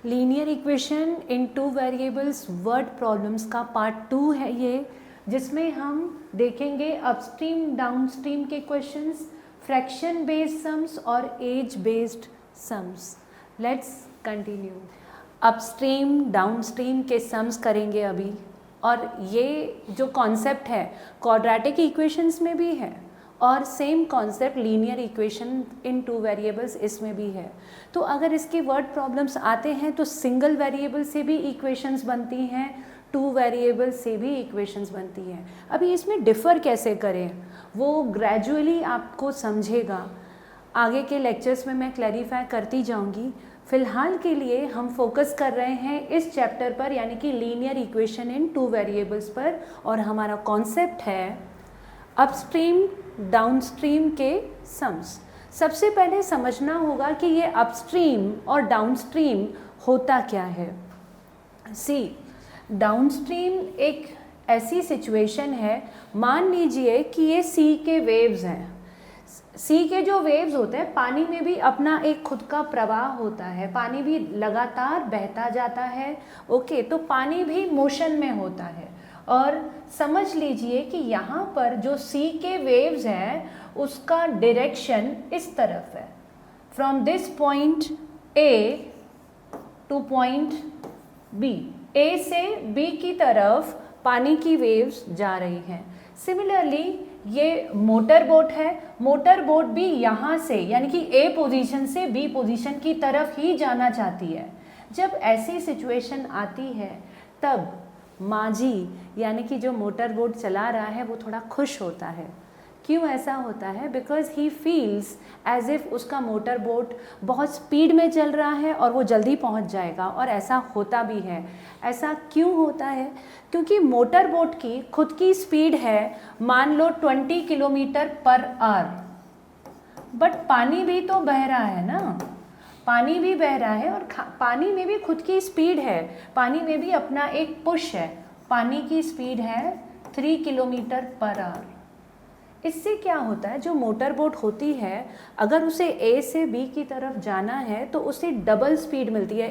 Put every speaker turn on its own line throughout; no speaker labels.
Linear equation in two variables word problems का part 2 है ये, जिसमें हम देखेंगे अपस्ट्रीम डाउनस्ट्रीम के क्वेश्चंस, फ्रैक्शन बेस्ड सम्स और age based sums. Let's continue. Upstream downstream के सम्स करेंगे अभी, और ये जो कॉन्सेप्ट है क्वाड्रेटिक इक्वेशंस में भी है और same concept linear equation in two variables इसमें भी है। तो अगर इसके वर्ड प्रॉब्लम्स आते हैं तो सिंगल वेरिएबल से भी इक्वेशंस बनती हैं, टू वेरिएबल से भी इक्वेशंस बनती हैं। अभी इसमें डिफ़र कैसे करें वो ग्रेजुअली आपको समझेगा, आगे के लेक्चर्स में मैं क्लैरिफाई करती जाऊंगी। फ़िलहाल के लिए हम फोकस कर रहे हैं इस चैप्टर पर, यानी कि linear equation in two variables पर, और हमारा कॉन्सेप्ट है अपस्ट्रीम डाउनस्ट्रीम के सम्स। सबसे पहले समझना होगा कि ये अपस्ट्रीम और डाउनस्ट्रीम होता क्या है। सी, डाउनस्ट्रीम एक ऐसी सिचुएशन है, मान लीजिए कि ये सी के वेव्स हैं। सी के जो वेव्स होते हैं, पानी में भी अपना एक खुद का प्रवाह होता है, पानी भी लगातार बहता जाता है। ओके, तो पानी भी मोशन में होता है। और समझ लीजिए कि यहाँ पर जो सी के वेव्स हैं उसका डायरेक्शन इस तरफ है, from this point A to point B. A से बी की तरफ पानी की वेव्स जा रही हैं। सिमिलरली ये मोटर बोट है, मोटर बोट भी यहाँ से यानी कि ए पोजीशन से बी पोजीशन की तरफ ही जाना चाहती है। जब ऐसी सिचुएशन आती है तब माझी यानी कि जो मोटर बोट चला रहा है वो थोड़ा खुश होता है। क्यों ऐसा होता है? Because he feels as if उसका मोटर बोट बहुत स्पीड में चल रहा है और वो जल्दी पहुंच जाएगा, और ऐसा होता भी है। ऐसा क्यों होता है? क्योंकि मोटर बोट की खुद की स्पीड है मान लो 20 किलोमीटर पर आवर, बट पानी भी तो बह रहा है ना, पानी भी बह रहा है और पानी में भी खुद की स्पीड है, पानी में भी अपना एक पुश है। पानी की स्पीड है 3 किलोमीटर पर आवर। इससे क्या होता है, जो मोटर बोट होती है अगर उसे ए से बी की तरफ जाना है तो उसे डबल स्पीड मिलती है।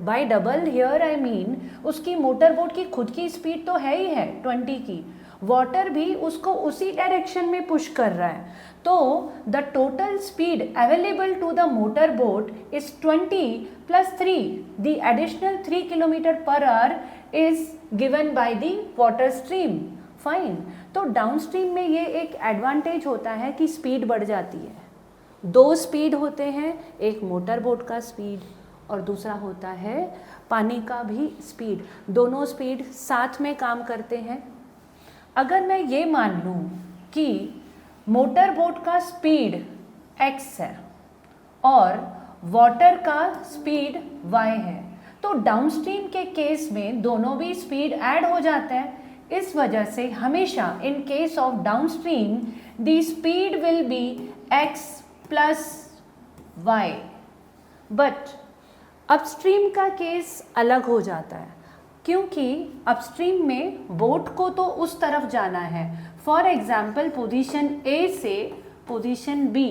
Bye double here I mean उसकी मोटर बोट की खुद की स्पीड तो है ही है 20 की, वाटर भी उसको उसी डायरेक्शन में पुश कर रहा है। तो the total speed available to the motor boat is 20 plus 3, the additional 3 kilometre per hour is given by the water stream. Fine. तो डाउनस्ट्रीम में ये एक एडवांटेज होता है कि स्पीड बढ़ जाती है। दो स्पीड होते हैं, एक मोटर बोट का स्पीड और दूसरा होता है पानी का भी स्पीड। दोनों स्पीड साथ में काम करते हैं। अगर मैं ये मान लूँ कि मोटर बोट का स्पीड x है और वाटर का स्पीड y है, तो डाउनस्ट्रीम के केस में दोनों भी स्पीड ऐड हो जाते हैं। इस वजह से हमेशा in case of downstream the speed will be x plus y, but upstream का केस अलग हो जाता है, क्योंकि अपस्ट्रीम में बोट को तो उस तरफ जाना है। फॉर एग्जाम्पल पोजीशन A से पोजीशन B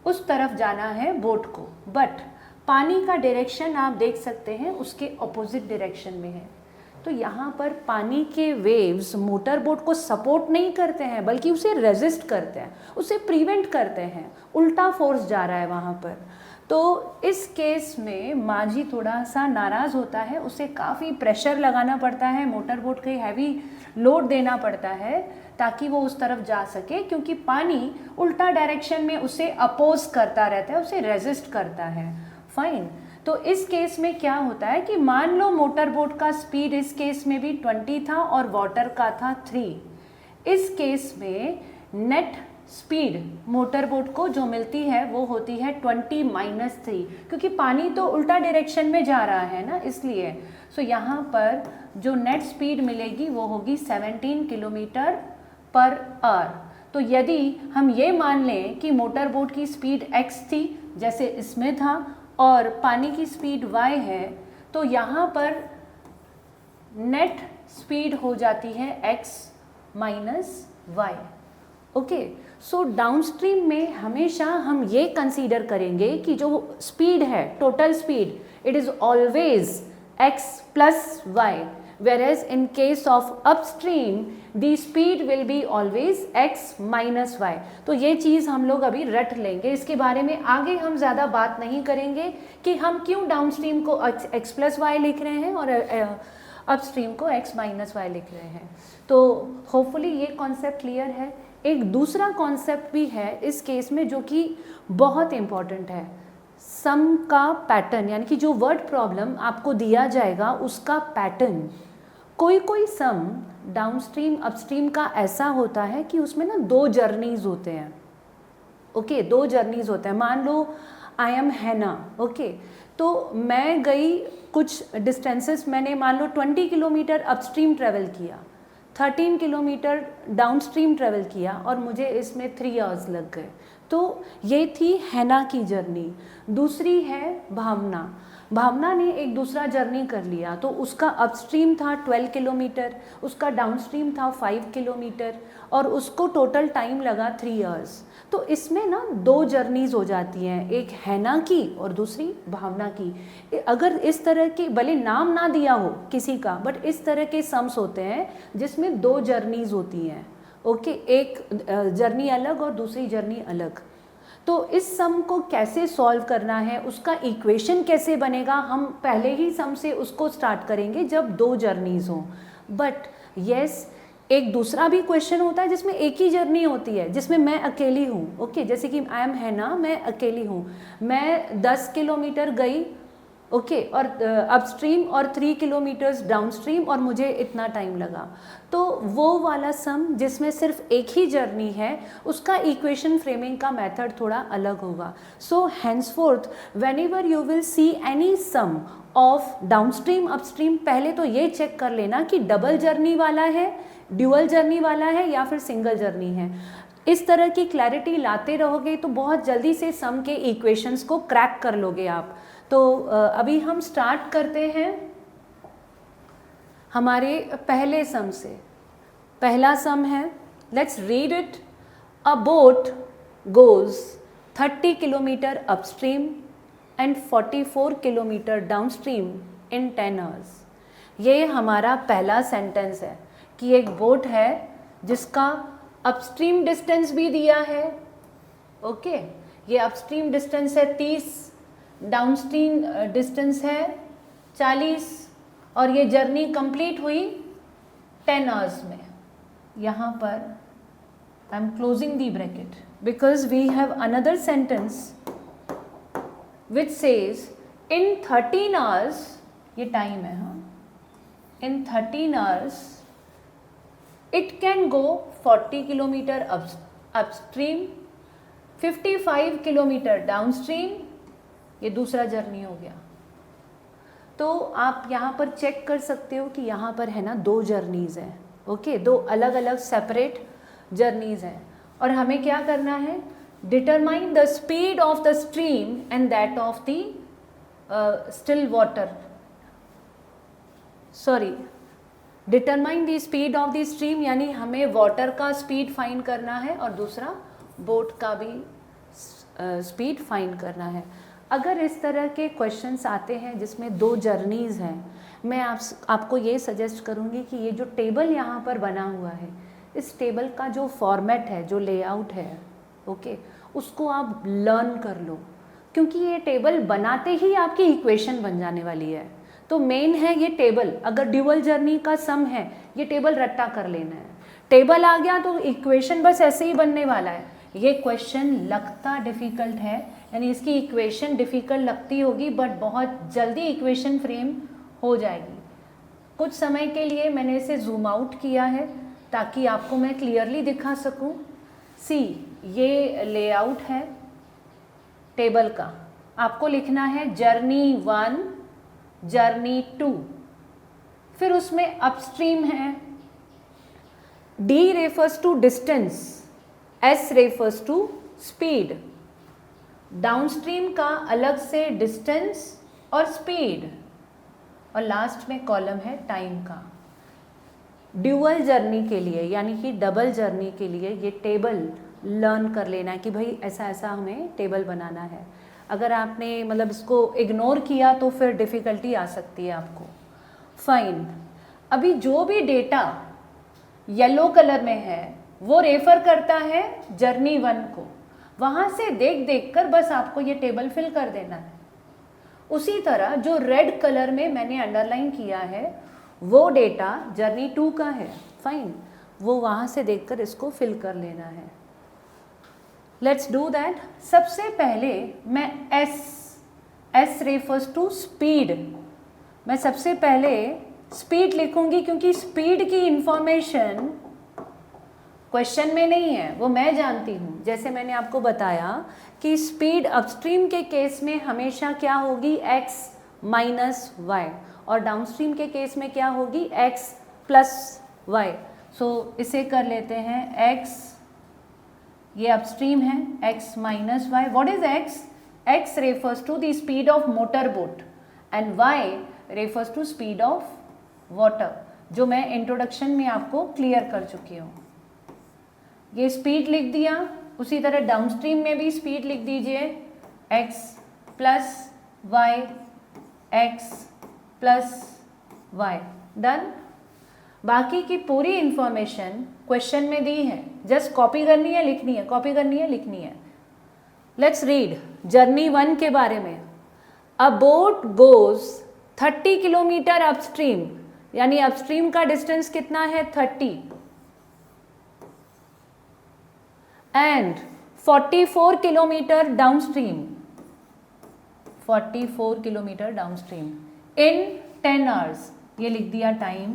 उस तरफ जाना है बोट को, बट पानी का डायरेक्शन आप देख सकते हैं उसके ऑपोजिट डायरेक्शन में है। तो यहाँ पर पानी के वेव्स मोटर बोट को सपोर्ट नहीं करते हैं बल्कि उसे रेजिस्ट करते हैं, उसे प्रिवेंट करते हैं, उल्टा फोर्स जा रहा है वहाँ पर। तो इस केस में माझी थोड़ा सा नाराज़ होता है, उसे काफ़ी प्रेशर लगाना पड़ता है, मोटर बोट के हैवी लोड देना पड़ता है ताकि वो उस तरफ जा सके, क्योंकि पानी उल्टा डायरेक्शन में उसे अपोज करता रहता है, उसे रेजिस्ट करता है। फाइन। तो इस केस में क्या होता है कि मान लो मोटर बोट का स्पीड इस केस में भी 20 था और वाटर का था 3। इस केस में नेट स्पीड मोटर बोट को जो मिलती है वो होती है 20 माइनस 3, क्योंकि पानी तो उल्टा डायरेक्शन में जा रहा है ना, इसलिए। सो यहाँ पर जो नेट स्पीड मिलेगी वो होगी 17 किलोमीटर पर आवर। तो यदि हम ये मान लें कि मोटर बोट की स्पीड x थी जैसे इसमें था और पानी की स्पीड y है, तो यहाँ पर नेट स्पीड हो जाती है x माइनस y। ओके, सो डाउनस्ट्रीम में हमेशा हम ये कंसीडर करेंगे कि जो स्पीड है, total speed, it is always x plus y, whereas in case of upstream the speed will be always x minus y। तो ये चीज़ हम लोग अभी रट लेंगे, इसके बारे में आगे हम ज़्यादा बात नहीं करेंगे कि हम क्यों डाउनस्ट्रीम को x प्लस वाई लिख रहे हैं और अपस्ट्रीम को x माइनस वाई लिख रहे हैं। तो होपफुली ये कॉन्सेप्ट क्लियर है। एक दूसरा कॉन्सेप्ट भी है इस केस में जो कि बहुत इम्पॉर्टेंट है, सम का पैटर्न, यानी कि जो वर्ड प्रॉब्लम आपको दिया जाएगा उसका पैटर्न। कोई कोई सम डाउनस्ट्रीम अपस्ट्रीम का ऐसा होता है कि उसमें ना 2 जर्नीज होते हैं। ओके, 2 जर्नीज होते हैं। मान लो आई एम हैना, ओके, तो मैं गई कुछ डिस्टेंसेस, मैंने मान लो 20 किलोमीटर अपस्ट्रीम ट्रेवल किया, 13 किलोमीटर डाउनस्ट्रीम ट्रेवल किया और मुझे इसमें 3 आवर्स लग गए। तो ये थी हैना की जर्नी। दूसरी है भावना, भावना ने एक दूसरा जर्नी कर लिया, तो उसका अपस्ट्रीम था 12 किलोमीटर, उसका डाउनस्ट्रीम था 5 किलोमीटर और उसको टोटल टाइम लगा 3 आवर्स। तो इसमें ना 2 जर्नीज हो जाती हैं, एक हैना की और दूसरी भावना की। अगर इस तरह के, भले नाम ना दिया हो किसी का, बट इस तरह के सम्स होते हैं जिसमें 2 जर्नीज होती हैं। ओके, एक जर्नी अलग और दूसरी जर्नी अलग। तो इस सम को कैसे सॉल्व करना है, उसका इक्वेशन कैसे बनेगा, हम पहले ही सम से उसको स्टार्ट करेंगे जब 2 जर्नीज हों। बट यस, एक दूसरा भी क्वेश्चन होता है जिसमें एक ही जर्नी होती है, जिसमें मैं अकेली हूँ। ओके, जैसे कि आई एम हैना, मैं अकेली हूँ, मैं 10 किलोमीटर गई, ओके, और अपस्ट्रीम और 3 किलोमीटर्स डाउनस्ट्रीम और मुझे इतना टाइम लगा। तो वो वाला सम जिसमें सिर्फ एक ही जर्नी है, उसका इक्वेशन फ्रेमिंग का मेथड थोड़ा अलग होगा। So henceforth whenever you will see any sum of downstream upstream, पहले तो ये चेक कर लेना कि डबल जर्नी वाला है, ड्यूअल जर्नी वाला है या फिर सिंगल जर्नी है। इस तरह की क्लैरिटी लाते रहोगे तो बहुत जल्दी से सम के इक्वेशंस को क्रैक कर लोगे आप। तो अभी हम स्टार्ट करते हैं हमारे पहले सम से। पहला सम है, let's read it. A boat goes 30 kilometre upstream and 44 kilometre downstream in 10 hours. ये हमारा पहला सेंटेंस है कि एक बोट है जिसका अपस्ट्रीम डिस्टेंस भी दिया है। ओके, ये अपस्ट्रीम डिस्टेंस है 30, डाउनस्ट्रीम डिस्टेंस है 40 और ये जर्नी कंप्लीट हुई 10 आवर्स में। यहाँ पर I am closing the bracket because we have another sentence which says in 13 hours, ये टाइम है, हाँ, in 13 hours it can go 40 kilometre upstream, 55 kilometre downstream, ये दूसरा जर्नी हो गया। तो आप यहाँ पर चेक कर सकते हो कि यहाँ पर है ना 2 जर्नीज़ हैं। ओके, 2 अलग अलग सेपरेट जर्नीज़ हैं और हमें क्या करना है, determine the speed of the stream and that of the still water, sorry, determine the speed of the stream, यानी हमें वाटर का स्पीड फाइंड करना है और दूसरा बोट का भी स्पीड फाइंड करना है। अगर इस तरह के क्वेश्चंस आते हैं जिसमें 2 जर्नीज़ हैं, मैं आपको ये सजेस्ट करूँगी कि ये जो टेबल यहाँ पर बना हुआ है, इस टेबल का जो फॉर्मेट है, जो लेआउट है, ओके, उसको आप लर्न कर लो, क्योंकि ये टेबल बनाते ही आपकी इक्वेशन बन जाने वाली है। तो मेन है ये टेबल। अगर ड्यूअल जर्नी का सम है, ये टेबल रट्टा कर लेना है। टेबल आ गया तो इक्वेशन बस ऐसे ही बनने वाला है। ये क्वेश्चन लगता डिफ़िकल्ट है, यानी इसकी इक्वेशन डिफ़िकल्ट लगती होगी, बट बहुत जल्दी इक्वेशन फ्रेम हो जाएगी। कुछ समय के लिए मैंने इसे जूम आउट किया है ताकि आपको मैं क्लियरली दिखा सकूं। सी, ये लेआउट है टेबल का। आपको लिखना है जर्नी 1, जर्नी 2, फिर उसमें अपस्ट्रीम है, D refers to distance, S refers to speed, downstream का अलग से डिस्टेंस और स्पीड, और लास्ट में कॉलम है टाइम का। ड्यूअल जर्नी के लिए यानी कि डबल जर्नी के लिए ये टेबल लर्न कर लेना है कि भाई ऐसा ऐसा हमें टेबल बनाना है। अगर आपने मतलब इसको इग्नोर किया तो फिर डिफ़िकल्टी आ सकती है आपको। फाइन, अभी जो भी डेटा येलो कलर में है वो रेफर करता है जर्नी 1 को। वहाँ से देख देख कर बस आपको ये टेबल फिल कर देना है। उसी तरह जो रेड कलर में मैंने अंडरलाइन किया है वो डेटा जर्नी 2 का है। फाइन, वो वहाँ से देखकर इसको फिल कर लेना है। Let's do that. सबसे पहले मैं एस रेफर्स टू स्पीड, मैं सबसे पहले स्पीड लिखूंगी क्योंकि स्पीड की इंफॉर्मेशन क्वेश्चन में नहीं है, वो मैं जानती हूँ। जैसे मैंने आपको बताया कि स्पीड अपस्ट्रीम के केस में हमेशा क्या होगी, x माइनस वाई, और डाउनस्ट्रीम के केस में क्या होगी, x प्लस वाई। सो इसे कर लेते हैं x, ये अपस्ट्रीम है, x minus y. What is x? x refers to the speed of motor boat and y refers to speed of water, जो मैं इंट्रोडक्शन में आपको क्लियर कर चुकी हूँ। ये स्पीड लिख दिया। उसी तरह डाउनस्ट्रीम में भी स्पीड लिख दीजिए, x plus y, x plus y. Done. बाकी की पूरी इंफॉर्मेशन क्वेश्चन में दी है, जस्ट कॉपी करनी है, लिखनी है, कॉपी करनी है, लिखनी है। लेट्स रीड जर्नी 1 के बारे में। अ बोट गोज 30 किलोमीटर अपस्ट्रीम, यानी अपस्ट्रीम का डिस्टेंस कितना है, 30, and 44 kilometre downstream, 44 kilometre downstream in 10 hours. ये लिख दिया टाइम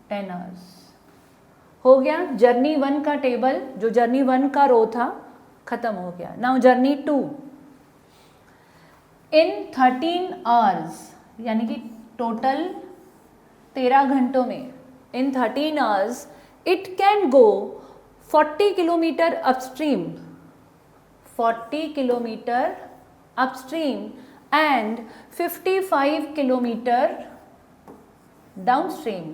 10 आवर्स। हो गया जर्नी 1 का टेबल, जो जर्नी 1 का रो था खत्म हो गया। नाउ जर्नी 2, इन 13 आवर्स, यानी कि टोटल 13 घंटों में, इन 13 hours it can go 40 kilometre upstream, 40 kilometre upstream and 55 kilometre downstream.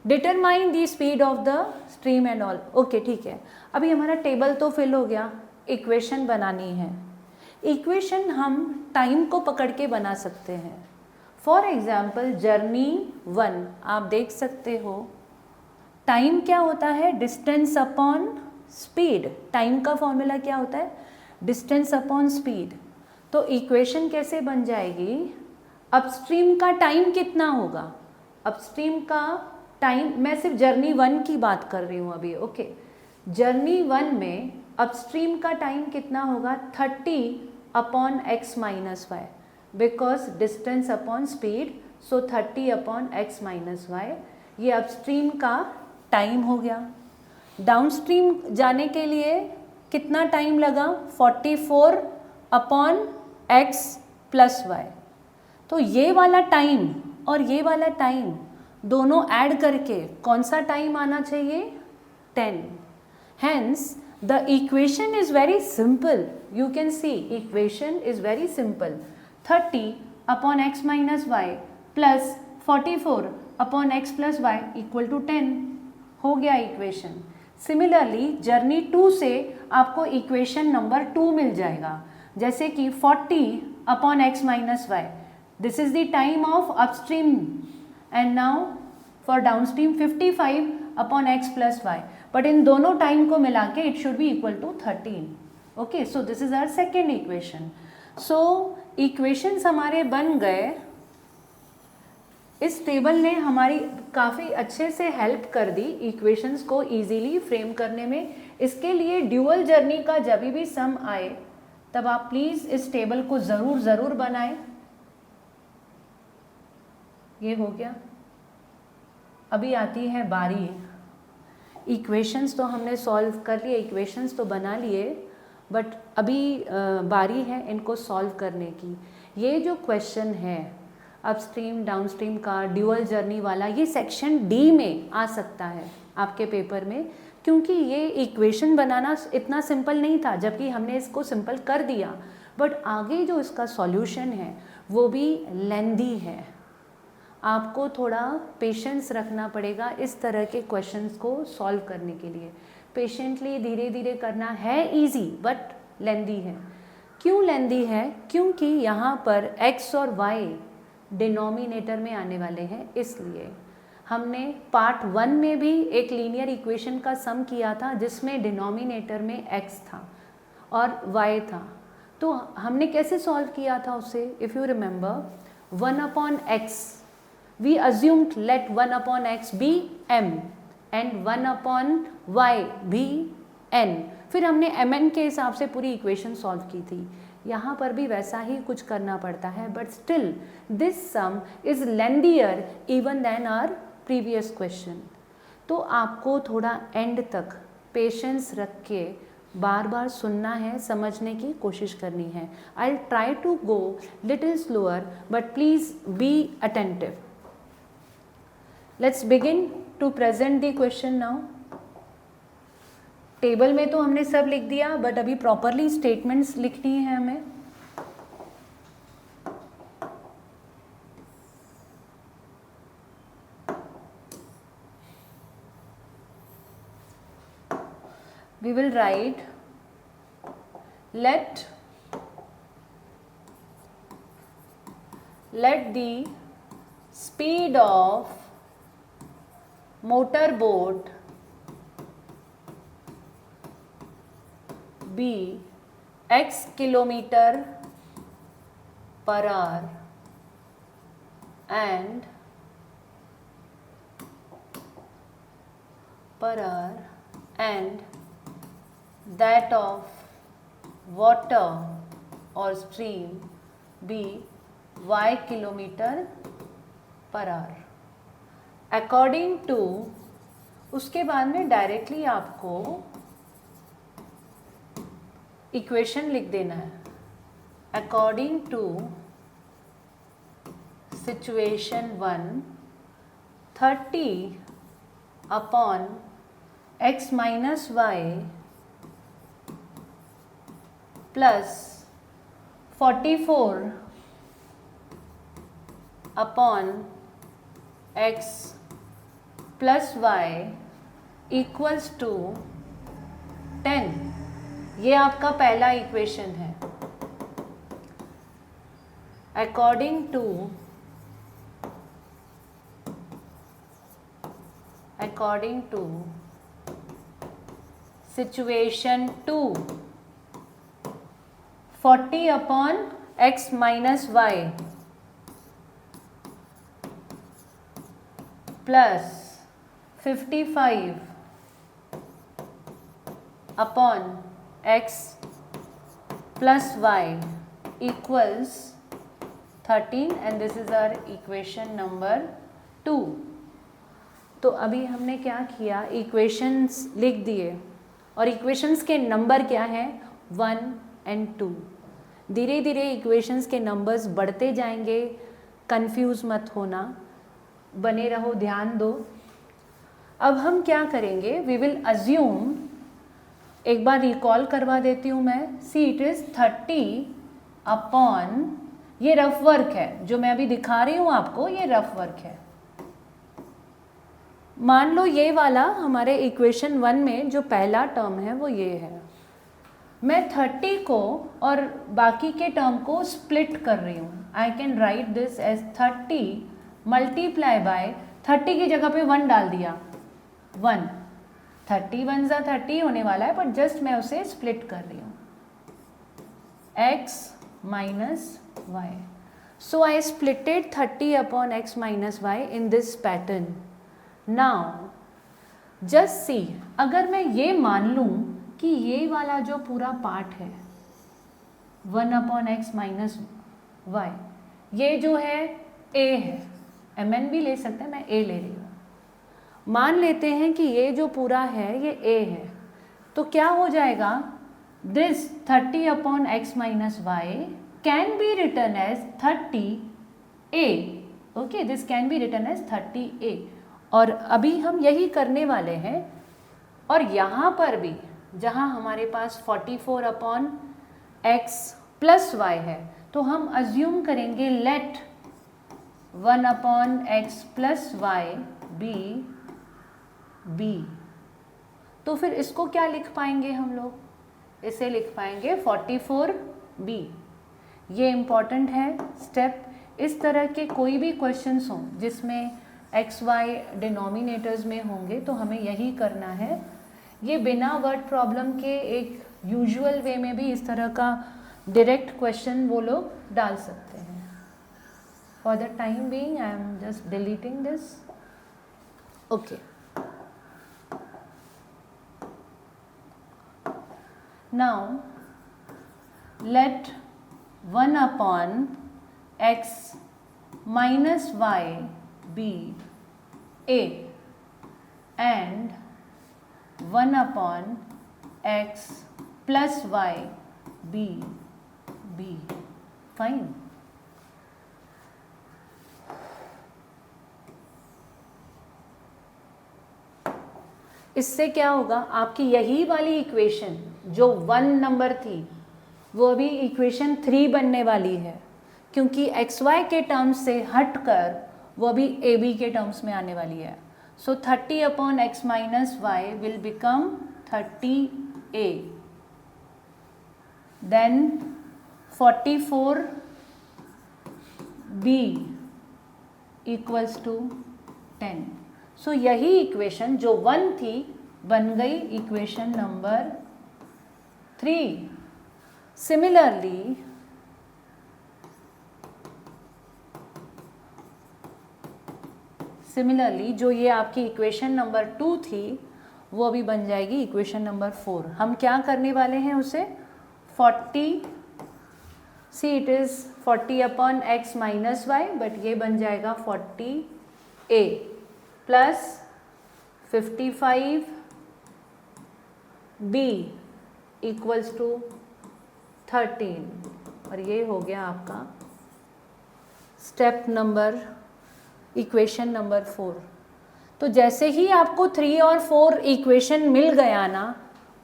Determine the speed of the stream and all. Okay, ठीक है। अभी हमारा टेबल तो फिल हो गया, इक्वेशन बनानी है। इक्वेशन हम टाइम को पकड़ के बना सकते हैं। फॉर एग्जाम्पल जर्नी 1 आप देख सकते हो, टाइम क्या होता है, डिस्टेंस अपॉन स्पीड। टाइम का फॉर्मूला क्या होता है, डिस्टेंस अपॉन स्पीड। तो इक्वेशन कैसे बन जाएगी, अपस्ट्रीम का टाइम कितना होगा, अपस्ट्रीम का टाइम, मैं सिर्फ जर्नी 1 की बात कर रही हूँ अभी। ओके, जर्नी 1 में अपस्ट्रीम का टाइम कितना होगा, 30 upon x minus y, because distance upon speed, so 30 upon x minus y. ये अपस्ट्रीम का टाइम हो गया। डाउनस्ट्रीम जाने के लिए कितना टाइम लगा, 44 अपॉन x प्लस वाई। तो ये वाला टाइम और ये वाला टाइम दोनों ऐड करके कौन सा टाइम आना चाहिए, 10। Hence the equation is very simple. You can see equation is very simple. 30 upon x minus y plus 44 upon x plus y equal to 10 हो गया इक्वेशन। सिमिलरली जर्नी 2 से आपको इक्वेशन नंबर 2 मिल जाएगा, जैसे कि 40 upon x minus y, this is the time of upstream, and now for downstream 55 upon x plus y, but इन दोनों time को मिला के it should be equal to 13. Okay, so this is our second equation. So equations हमारे बन गए। इस table ने हमारी काफ़ी अच्छे से हेल्प कर दी इक्वेशंस को इजीली फ्रेम करने में। इसके लिए ड्यूअल जर्नी का जब भी सम आए तब आप प्लीज़ इस टेबल को ज़रूर बनाएं। ये हो गया। अभी आती है बारी, इक्वेशंस तो हमने सॉल्व कर लिए, इक्वेशंस तो बना लिए, बट अभी बारी है इनको सॉल्व करने की। ये जो क्वेश्चन है अपस्ट्रीम डाउनस्ट्रीम का ड्यूअल जर्नी वाला, ये सेक्शन डी में आ सकता है आपके पेपर में, क्योंकि ये इक्वेशन बनाना इतना सिंपल नहीं था, जबकि हमने इसको सिंपल कर दिया, बट आगे जो इसका सॉल्यूशन है वो भी लेंदी है। आपको थोड़ा पेशेंस रखना पड़ेगा इस तरह के क्वेश्चंस को सॉल्व करने के लिए। पेशेंटली धीरे धीरे करना है इजी बट लेंदी है। क्यों लेंदी है? क्योंकि यहाँ पर x और y डिनोमिनेटर में आने वाले हैं, इसलिए हमने पार्ट 1 में भी एक लीनियर इक्वेशन का सम किया था जिसमें डिनोमिनेटर में x था और y था। तो हमने कैसे सॉल्व किया था उसे? If you remember 1/x we assumed let 1/x be m and 1/y भी n। फिर हमने mn के हिसाब से पूरी इक्वेशन सॉल्व की थी। यहाँ पर भी वैसा ही कुछ करना पड़ता है, but still this sum is lengthier even than our previous question. तो आपको थोड़ा एंड तक पेशेंस रख के बार बार सुनना है, समझने की कोशिश करनी है। I try to go little slower but please be attentive. Let's begin to present the question now. Table में तो हमने सब लिख दिया, बट अभी प्रॉपरली स्टेटमेंट्स लिखनी है हमें। We will write let the speed of motor boat be x kilometer per hour and that of water or stream be y kilometer per hour according to। उसके बाद में डायरेक्टली आपको equation लिख देना है। According to situation 1 30/x minus y plus 44/x plus y equals to 10। ये आपका पहला इक्वेशन है। According to situation 2 40/x minus y plus 55/x plus y equals 13 and this is our equation number 2। तो अभी हमने क्या किया, इक्वेशंस लिख दिए और इक्वेशंस के नंबर क्या हैं 1 and 2। धीरे धीरे इक्वेशंस के नंबर्स बढ़ते जाएंगे, कंफ्यूज मत होना, बने रहो, ध्यान दो। अब हम क्या करेंगे, वी विल अज्यूम, एक बार रिकॉल करवा देती हूँ मैं। सी इट इज 30/, ये रफ वर्क है जो मैं अभी दिखा रही हूँ आपको, ये रफ वर्क है। मान लो ये वाला हमारे इक्वेशन 1 में जो पहला टर्म है वो ये है। मैं 30 को और बाकी के टर्म को स्प्लिट कर रही हूँ। I can write this as 30 multiply by 30 की जगह पे 1 डाल दिया, 1 30 1 ज़ा 30 होने वाला है, बट जस्ट मैं उसे स्प्लिट कर रही हूँ x minus y। So I splitted 30/x minus y in this pattern। Now just see, अगर मैं ये मान लूँ कि ये वाला जो पूरा पार्ट है 1/x minus y, ये जो है a है, mn भी ले सकते हैं, मैं a ले रही हूँ। मान लेते हैं कि ये जो पूरा है ये a है, तो क्या हो जाएगा, this 30/x minus y can be written as 30a। Okay, this can be written as 30a। और अभी हम यही करने वाले हैं। और यहाँ पर भी जहाँ हमारे पास 44/x plus y है, तो हम अज्यूम करेंगे late 1/x plus y be b। तो फिर इसको क्या लिख पाएंगे हम लोग, इसे लिख पाएंगे 44b। ये इम्पॉर्टेंट है स्टेप। इस तरह के कोई भी क्वेश्चंस हों जिसमें एक्स वाई डिनोमिनेटर्स में होंगे तो हमें यही करना है। ये बिना वर्ड प्रॉब्लम के एक यूजुअल वे में भी इस तरह का डायरेक्ट क्वेश्चन वो लोग डाल सकते हैं। For the time being I am just deleting this. Okay, now let 1 upon x minus y be a and 1 upon x plus y be b. Fine. इससे क्या होगा, आपकी यही वाली इक्वेशन जो 1 नंबर थी वो अभी इक्वेशन 3 बनने वाली है, क्योंकि एक्स वाई के टर्म्स से हटकर वो अभी ए बी के टर्म्स में आने वाली है। So 30 upon x minus y will become 30a, then 44b equals to 10। So यही इक्वेशन जो 1 थी बन गई इक्वेशन नंबर 3। सिमिलरली जो ये आपकी इक्वेशन नंबर 2 थी वो अभी बन जाएगी इक्वेशन नंबर 4। हम क्या करने वाले हैं उसे 40, see it is 40 upon x minus y, but ये बन जाएगा 40a plus 55b equals to 13, और ये हो गया आपका स्टेप नंबर इक्वेशन नंबर 4। तो जैसे ही आपको 3 और 4 इक्वेशन मिल गया ना,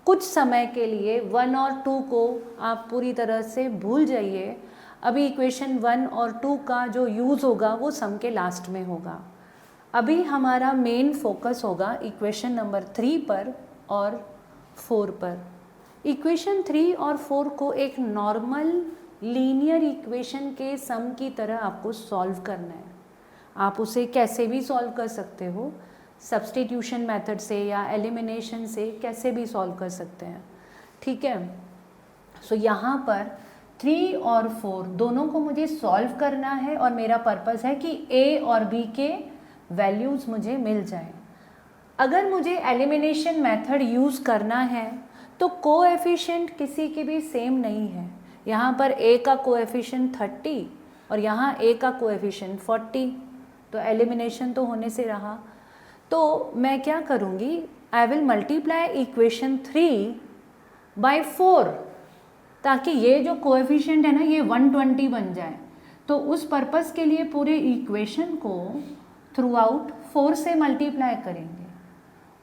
कुछ समय के लिए 1 और 2 को आप पूरी तरह से भूल जाइए। अभी इक्वेशन 1 और 2 का जो यूज़ होगा वो सम के लास्ट में होगा। अभी हमारा मेन फोकस होगा इक्वेशन नंबर 3 पर और 4 पर। इक्वेशन 3 और 4 को एक नॉर्मल लीनियर इक्वेशन के सम की तरह आपको सॉल्व करना है। आप उसे कैसे भी सॉल्व कर सकते हो, सब्स्टिट्यूशन मेथड से या एलिमिनेशन से कैसे भी सॉल्व कर सकते हैं, ठीक है। सो यहाँ पर 3 और 4 दोनों को मुझे सॉल्व करना है और मेरा पर्पस है कि a और b के वैल्यूज़ मुझे मिल जाएं। अगर मुझे एलिमिनेशन मेथड यूज़ करना है तो कोएफिशिएंट किसी की भी सेम नहीं है। यहाँ पर a का कोएफिशिएंट 30 और यहाँ a का कोएफिशिएंट 40, तो एलिमिनेशन तो होने से रहा। तो मैं क्या करूँगी, I will multiply equation 3 by 4, ताकि ये जो कोएफिशिएंट है ना ये 120 बन जाए। तो उस पर्पस के लिए पूरे इक्वेशन को थ्रू आउट 4 से मल्टीप्लाई करेंगे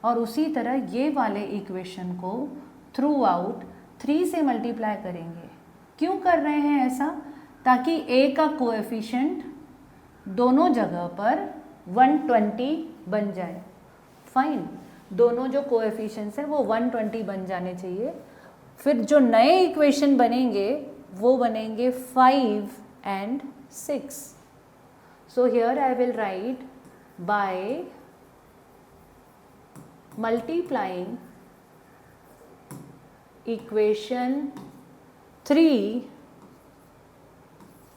और उसी तरह ये वाले इक्वेशन को थ्रू आउट 3 से मल्टीप्लाई करेंगे। क्यों कर रहे हैं ऐसा, ताकि a का कोएफिशिएंट दोनों जगह पर 120 बन जाए। फाइन, दोनों जो कोएफिशिएंट्स हैं वो 120 बन जाने चाहिए। फिर जो नए इक्वेशन बनेंगे वो बनेंगे 5 and 6। So here I will write by multiplying equation 3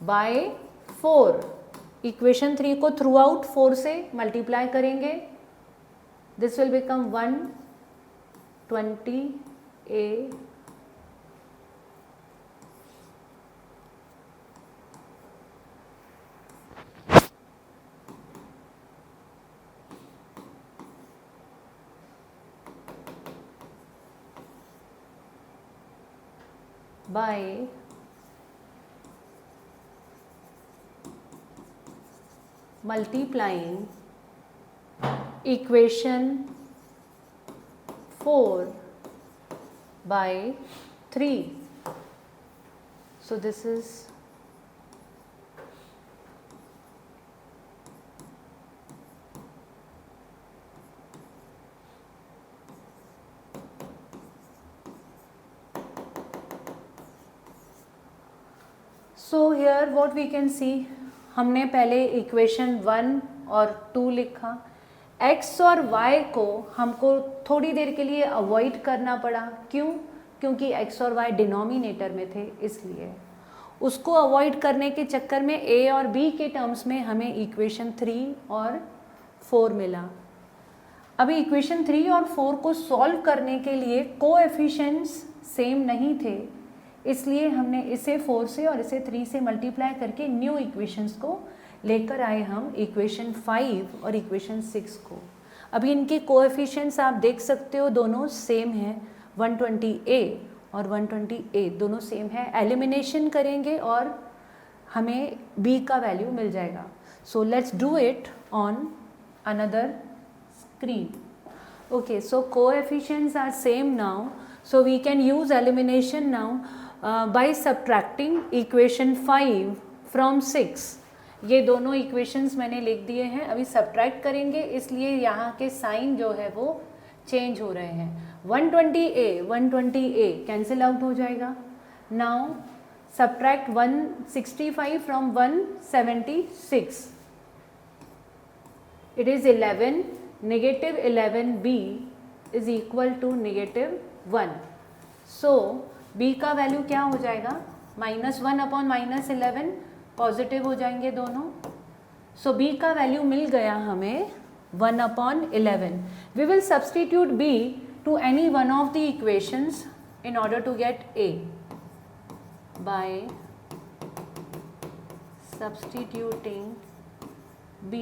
by 4, equation 3 को थ्रू आउट 4 से मल्टीप्लाई करेंगे। This will become 120a by multiplying equation 4 by 3. So this is so here what we can see, हमने पहले equation 1 और 2 लिखा। x और y को हमको थोड़ी देर के लिए अवॉइड करना पड़ा, क्यों? क्योंकि x और y डिनोमिनेटर में थे, इसलिए उसको अवॉइड करने के चक्कर में a और b के टर्म्स में हमें इक्वेशन 3 और 4 मिला। अभी इक्वेशन 3 और 4 को सॉल्व करने के लिए कोएफिशिएंट्स सेम नहीं थे, इसलिए हमने इसे 4 से और इसे 3 से मल्टीप्लाई करके न्यू इक्वेशंस को लेकर आए हम इक्वेशन 5 और इक्वेशन 6 को। अभी इनके कोएफिशिएंट्स आप देख सकते हो, दोनों सेम हैं, 120a और 120a दोनों सेम है। एलिमिनेशन करेंगे और हमें b का वैल्यू मिल जाएगा। So let's do it on another screen. Okay, so coefficients are same now, so we can use elimination now by subtracting equation 5 from 6. ये दोनों इक्वेशंस मैंने लिख दिए हैं, अभी सब्ट्रैक्ट करेंगे, इसलिए यहाँ के साइन जो है वो चेंज हो रहे हैं। 120a कैंसिल आउट हो जाएगा। Now subtract 165 from 176, it is 11, negative 11b is equal to negative 1. So b का वैल्यू क्या हो जाएगा? -1 अपॉन -11, पॉजिटिव हो जाएंगे दोनों। सो b का वैल्यू मिल गया हमें 1 upon 11। We will substitute b to any one of the equations in order to get a by substituting b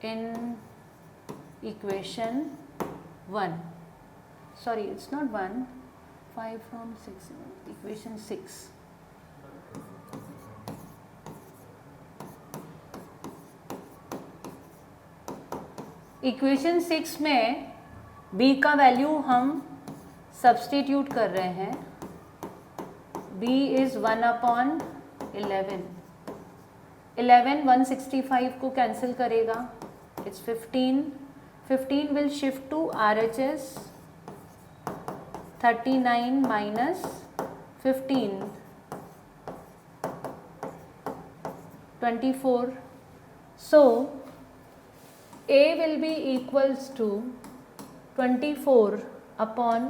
in equation 1, sorry it's not 1, 5 from 6, equation 6. Equation 6 में b का value हम substitute कर रहे हैं। b is 1 upon 11, 165 को cancel करेगा, it's 15 will shift to RHS, 39 minus 15, 24. So A will be equals to 24 upon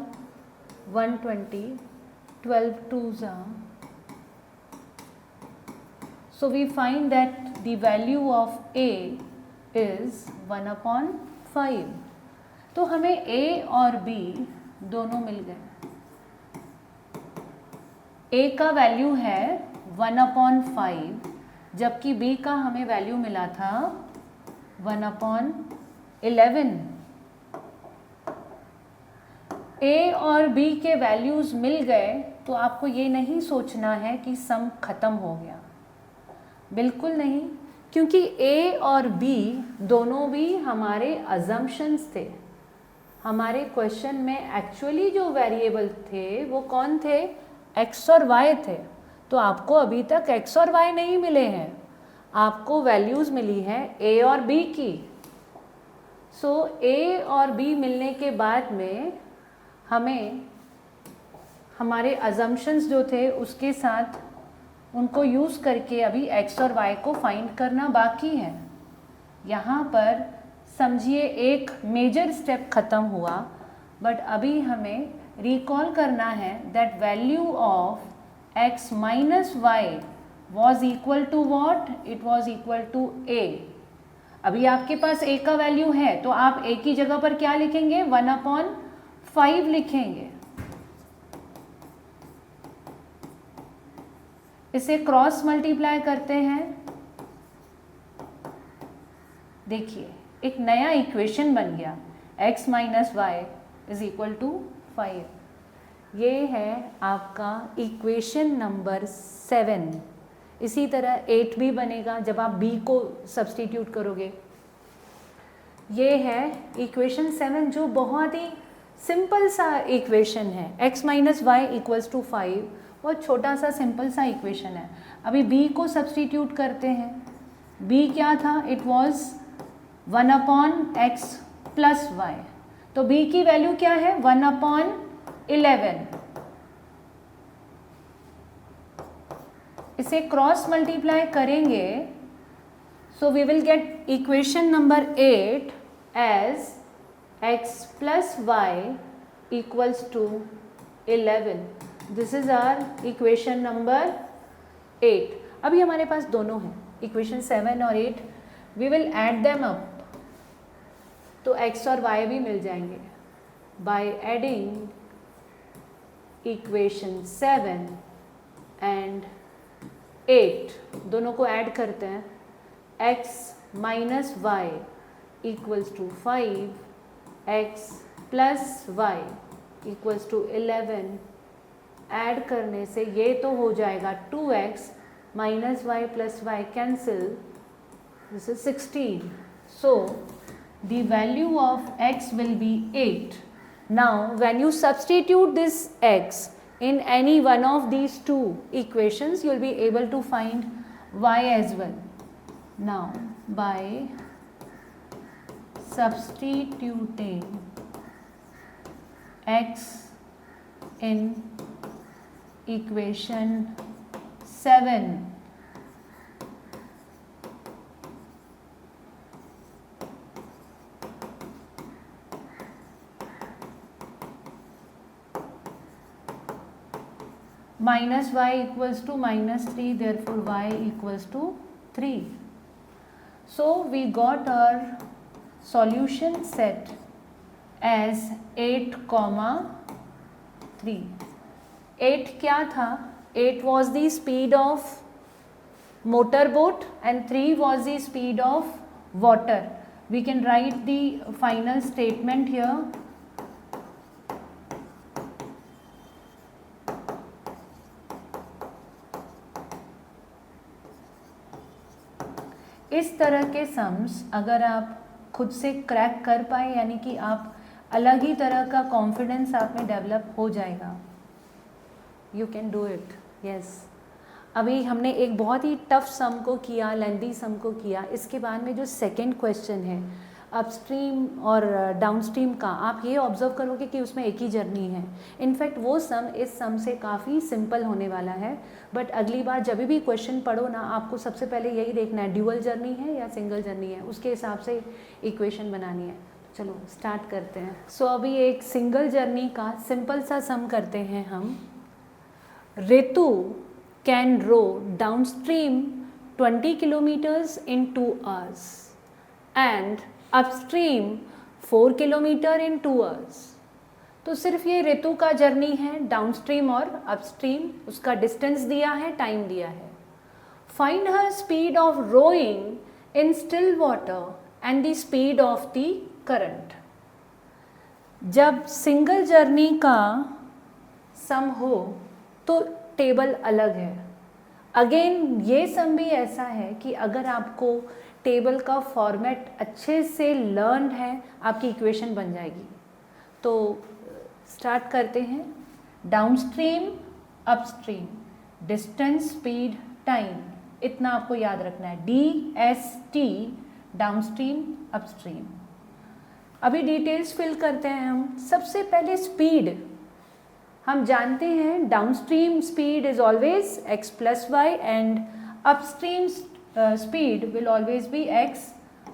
120, 12 twos are. So we find that the value of A is 1 upon 5. तो हमें A और B दोनों मिल गए। A का value है 1 upon 5, जबकि B का हमें वैल्यू मिला था 1 अपॉन 11। A और B के वैल्यूज मिल गए तो आपको ये नहीं सोचना है कि सम खत्म हो गया, बिल्कुल नहीं, क्योंकि A और B दोनों भी हमारे अजम्पशंस थे। हमारे क्वेश्चन में एक्चुअली जो वेरिएबल थे वो कौन थे? x और y थे। तो आपको अभी तक x और y नहीं मिले हैं, आपको वैल्यूज़ मिली हैं A और B की। सो A और B मिलने के बाद में हमें हमारे अजम्पशंस जो थे उसके साथ उनको यूज़ करके अभी x और y को फाइंड करना बाकी है। यहाँ पर समझिए एक मेजर स्टेप ख़त्म हुआ, बट अभी हमें रिकॉल करना है that value of x minus y was equal to what? It was equal to a। अभी आपके पास a का वैल्यू है तो आप a की जगह पर क्या लिखेंगे? 1 अपॉन 5 लिखेंगे। इसे क्रॉस मल्टीप्लाई करते हैं, देखिए एक नया इक्वेशन बन गया, x minus y is equal to 5। ये है आपका इक्वेशन नंबर 7। इसी तरह 8 भी बनेगा जब आप b को सब्सटीट्यूट करोगे। ये है इक्वेशन 7 जो बहुत ही सिंपल सा इक्वेशन है, x minus y equals to 5, बहुत छोटा सा सिंपल सा इक्वेशन है। अभी b को सब्सटीट्यूट करते हैं। b क्या था? It was 1 upon x plus y, तो b की वैल्यू क्या है? 1 अपॉन 11। इसे क्रॉस मल्टीप्लाई करेंगे, so we will get equation number 8 as x plus y equals to 11. This is our equation number 8. अभी हमारे पास दोनों हैं, इक्वेशन 7 और 8. We will add them up, तो x और y भी मिल जाएंगे. बाय एडिंग इक्वेशन 7 एंड 8, दोनों को ऐड करते हैं. x minus y equals to 5, x plus y equals to 11. Add करने से ये तो हो जाएगा 2x minus y plus y cancel, this is 16. So the value of x will be 8. Now when you substitute this x in any one of these two equations, you will be able to find y as well. Now by substituting x in equation 7, minus y equals to minus 3, therefore y equals to 3. So we got our solution set as 8, 3. 8 क्या था? 8 was the speed of motor boat and 3 was the speed of water. We can write the final statement here. इस तरह के sums अगर आप खुद से crack कर पाए, यानी कि आप अलग ही तरह का कॉन्फिडेंस आप में डेवलप हो जाएगा. You can do it. Yes, अभी हमने एक बहुत ही टफ सम को किया, लेंथी सम को किया. इसके बाद में जो सेकंड क्वेश्चन है अपस्ट्रीम और डाउनस्ट्रीम का, आप ये ऑब्जर्व करोगे कि उसमें एक ही जर्नी है. इनफैक्ट वो सम इस सम से काफ़ी सिंपल होने वाला है. बट अगली बार जब भी क्वेश्चन पढ़ो ना, आपको सबसे पहले यही देखना है ड्यूअल जर्नी है या सिंगल जर्नी है, उसके हिसाब से इक्वेशन बनानी है. चलो स्टार्ट करते हैं. सो अभी एक सिंगल जर्नी का सिंपल सा सम करते हैं हम. Ritu can row downstream 20 kilometres in 2 hours and upstream 4 kilometre in 2 hours. तो सिर्फ ये ऋतु का जर्नी है, डाउनस्ट्रीम और अपस्ट्रीम, उसका डिस्टेंस दिया है, टाइम दिया है. Find her speed of rowing in still water and the speed of the current. जब सिंगल जर्नी का सम हो तो टेबल अलग है. अगेन ये सम भी ऐसा है कि अगर आपको टेबल का फॉर्मेट अच्छे से लर्न है, आपकी इक्वेशन बन जाएगी. तो स्टार्ट करते हैं. Downstream, upstream, distance, speed, time, इतना आपको याद रखना है. DST, downstream, upstream. अभी डिटेल्स फिल करते हैं हम. सबसे पहले स्पीड. हम जानते हैं downstream speed is always x plus y and upstream speed will always be x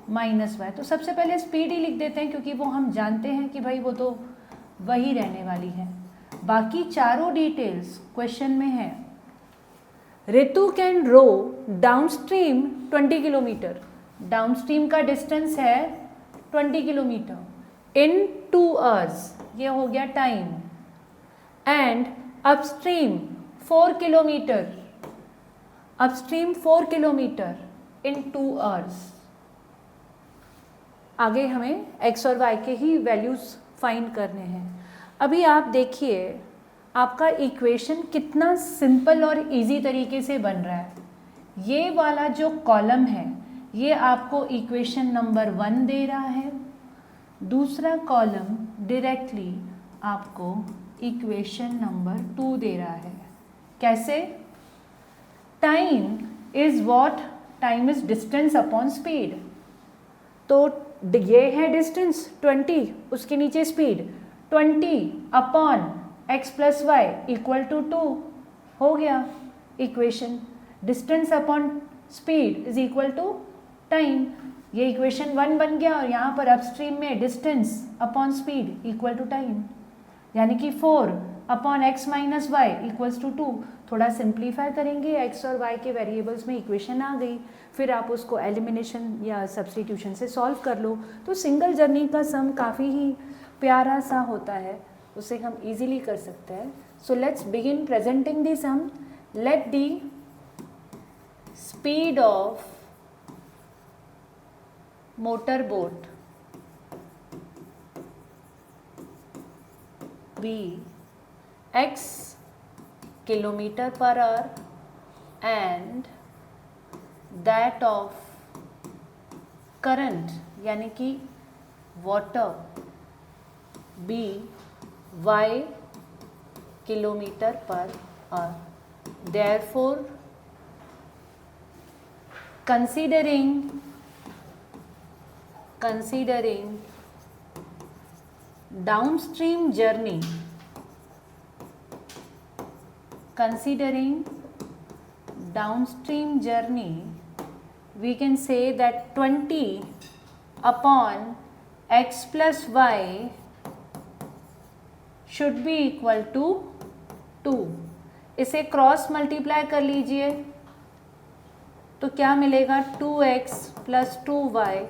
minus y. तो सबसे पहले स्पीड ही लिख देते हैं क्योंकि वो हम जानते हैं कि भाई वो तो वही रहने वाली है. बाकी चारों डिटेल्स क्वेश्चन में है. Ritu can row downstream 20 kilometre. Downstream का डिस्टेंस है 20 किलोमीटर इन 2 hours, ये हो गया time. And upstream 4 kilometre, upstream 4 kilometre in 2 hours. आगे हमें x और y के ही वैल्यूज फाइंड करने हैं. अभी आप देखिए आपका इक्वेशन कितना सिंपल और इजी तरीके से बन रहा है. ये वाला जो कॉलम है ये आपको इक्वेशन नंबर 1 दे रहा है. दूसरा कॉलम डायरेक्टली आपको इक्वेशन नंबर 2 दे रहा है. कैसे? Time is what? Time is distance upon speed. तो ये है डिस्टेंस 20, उसके नीचे speed 20 upon x plus y equal to 2 हो गया equation. Distance upon speed is equal to time. ये इक्वेशन 1 बन गया और यहाँ पर अपस्ट्रीम में distance upon speed equal to time, यानी कि 4 upon x minus y equals to 2। थोड़ा सिंप्लीफाई करेंगे, एक्स और वाई के वेरिएबल्स में इक्वेशन आ गई, फिर आप उसको एलिमिनेशन या सब्स्टिट्यूशन से सॉल्व कर लो। तो सिंगल जर्नी का सम काफ़ी ही प्यारा सा होता है, उसे हम इजीली कर सकते हैं। So let's begin presenting the sum. Let the speed of motor boat be x kilometer per hour and that of current यानी कि water be y kilometer per hour. Therefore, considering downstream journey, we can say that 20 upon x plus y should be equal to 2। इसे cross multiply कर लीजिए तो क्या मिलेगा, 2x plus 2y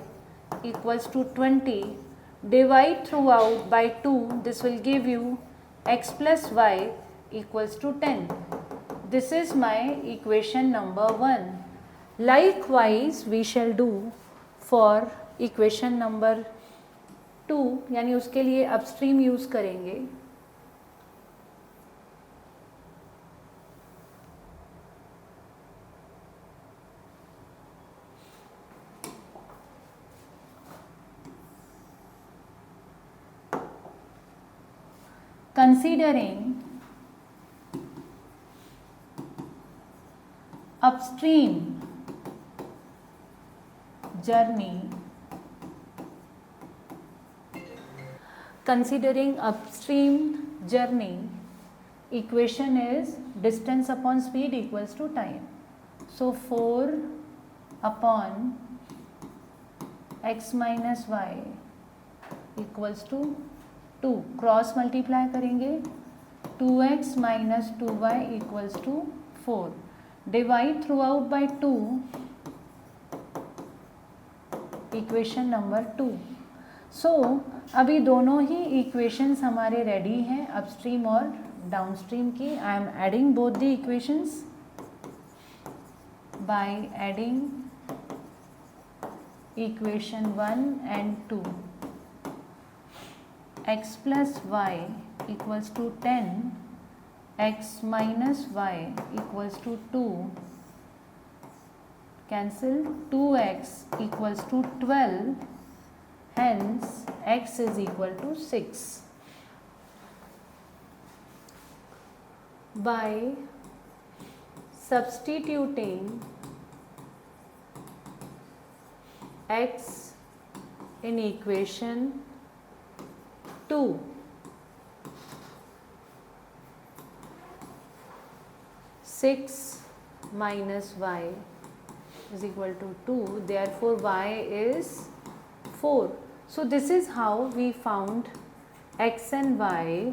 equals to 20. Divide throughout by 2, this will give you x plus y equals to 10. This is my equation number 1. Likewise we shall do for equation number 2, यानी उसके लिए upstream use करेंगे। Considering upstream journey, equation is distance upon speed equals to time. So 4 upon x minus y equals to 2, cross multiply करेंगे, 2x minus 2y equals to 4, divide throughout by 2, equation number 2। So अभी दोनों ही equations हमारे ready हैं, upstream और downstream की। I am adding both the equations by adding equation 1 and 2। x plus y equals to 10, x minus y equals to 2, cancel, 2x equals to 12, hence x is equal to 6. By substituting x in equation 2, 6 minus y is equal to 2, therefore y is 4. So this is how we found x and y.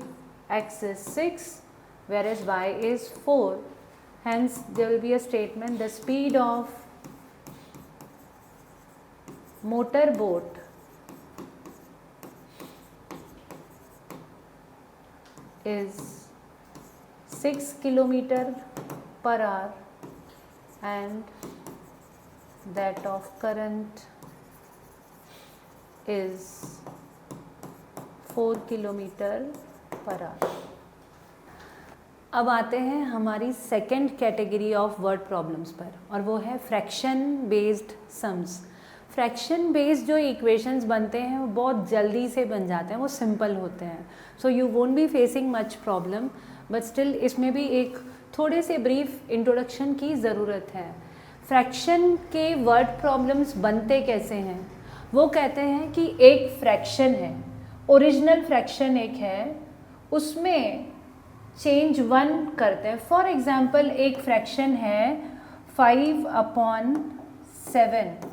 X is 6 whereas y is 4, hence there will be a statement, the speed of motor boat is 6 kilometer per hour and that of current is 4 kilometer per hour। अब आते हैं हमारी second category of word problems पर, और वो है fraction based sums. Fraction based जो equations बनते हैं वो बहुत जल्दी से बन जाते हैं, वो सिंपल होते हैं, so you won't be facing much problem, but still इसमें भी एक थोड़े से ब्रीफ इंट्रोडक्शन की ज़रूरत है। फ्रैक्शन के वर्ड प्रॉब्लम्स बनते कैसे हैं? वो कहते हैं कि एक फ्रैक्शन है, ओरिजिनल फ्रैक्शन एक है, उसमें चेंज 1 करते हैं। फॉर एग्जाम्पल एक फ्रैक्शन है 5/7,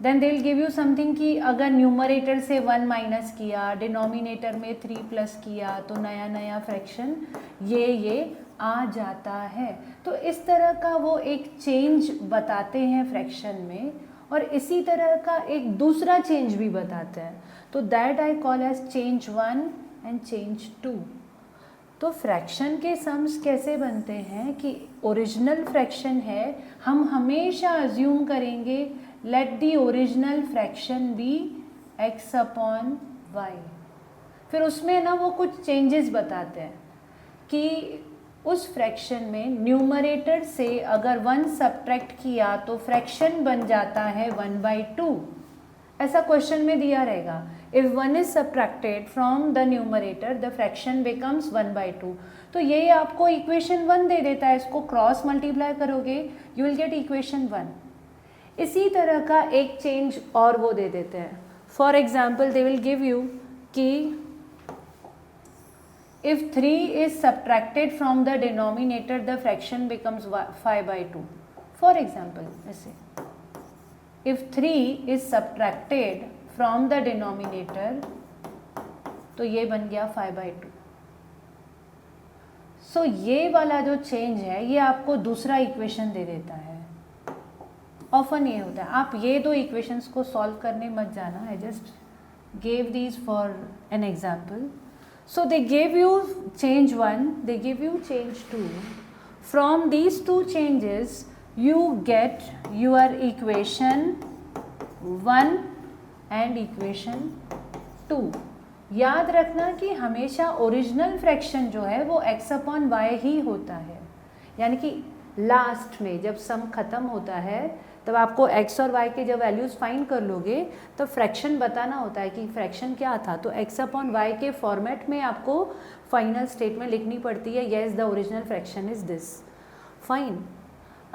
then they will give you something कि अगर न्यूमरेटर से 1 माइनस किया, डिनोमिनेटर में 3 प्लस किया तो नया नया फ्रैक्शन ये आ जाता है। तो इस तरह का वो एक चेंज बताते हैं फ्रैक्शन में, और इसी तरह का एक दूसरा चेंज भी बताते हैं, तो that I call as change 1 and change 2। तो फ्रैक्शन के सम्स कैसे बनते हैं कि ओरिजिनल फ्रैक्शन है, हम हमेशा अज्यूम करेंगे let the original fraction be x/y। फिर उसमें ना वो कुछ चेंजेस बताते हैं कि उस फ्रैक्शन में न्यूमरेटर से अगर 1 सब्ट्रैक्ट किया तो फ्रैक्शन बन जाता है 1/2। ऐसा क्वेश्चन में दिया रहेगा, if 1 is subtracted from the numerator the fraction becomes 1/2। तो ये आपको इक्वेशन 1 दे देता है, इसको क्रॉस मल्टीप्लाई करोगे यू विल गेट इक्वेशन 1। इसी तरह का एक चेंज और वो दे देते हैं। For example they will give you कि if 3 is subtracted from the denominator the fraction becomes 5/2। for example ऐसे if 3 is subtracted from the denominator तो ये बन गया 5/2। सो ये वाला जो चेंज है ये आपको दूसरा इक्वेशन दे देता है। ऑफन ये होता है, आप ये दो इक्वेशंस को सॉल्व करने मत जाना, I just gave these for an example. So they gave you change 1, they give you change 2. From these two changes, you get your equation 1 and equation 2. याद रखना कि हमेशा ओरिजिनल फ्रैक्शन जो है वो x/y ही होता है, यानी कि लास्ट में जब सम खत्म होता है तब आपको x और y के जब वैल्यूज़ फाइंड कर लोगे तो फ्रैक्शन बताना होता है कि फ्रैक्शन क्या था, तो x/y के फॉर्मेट में आपको फाइनल स्टेटमेंट लिखनी पड़ती है, yes the original fraction is this. Fine.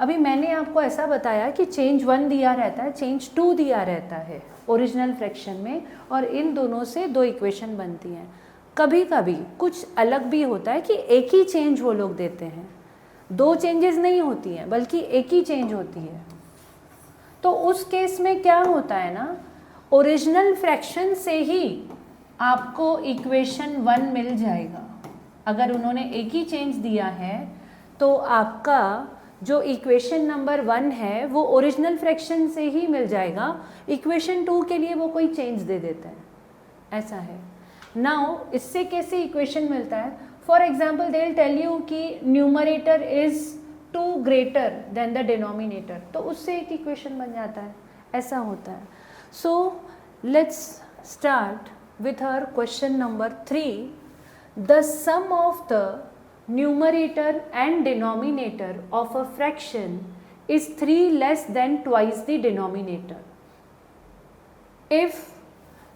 अभी मैंने आपको ऐसा बताया कि चेंज 1 दिया रहता है, चेंज 2 दिया रहता है ओरिजिनल फ्रैक्शन में, और इन दोनों से दो इक्वेशन बनती हैं। कभी कभी कुछ अलग भी होता है कि एक ही चेंज वो लोग देते हैं, दो चेंजेस नहीं होती हैं बल्कि एक ही चेंज होती है। तो उस केस में क्या होता है ना, ओरिजिनल फ्रैक्शन से ही आपको इक्वेशन 1 मिल जाएगा। अगर उन्होंने एक ही चेंज दिया है तो आपका जो इक्वेशन नंबर 1 है वो ओरिजिनल फ्रैक्शन से ही मिल जाएगा, इक्वेशन 2 के लिए वो कोई चेंज दे देता है, ऐसा है। नाउ इससे कैसे इक्वेशन मिलता है, for example they will tell you कि numerator is 2 greater than the denominator, तो उससे एक इक्वेशन बन जाता है, ऐसा होता है। So let's start with our question number 3। The sum of the numerator and denominator of a fraction is 3 less than twice the denominator. If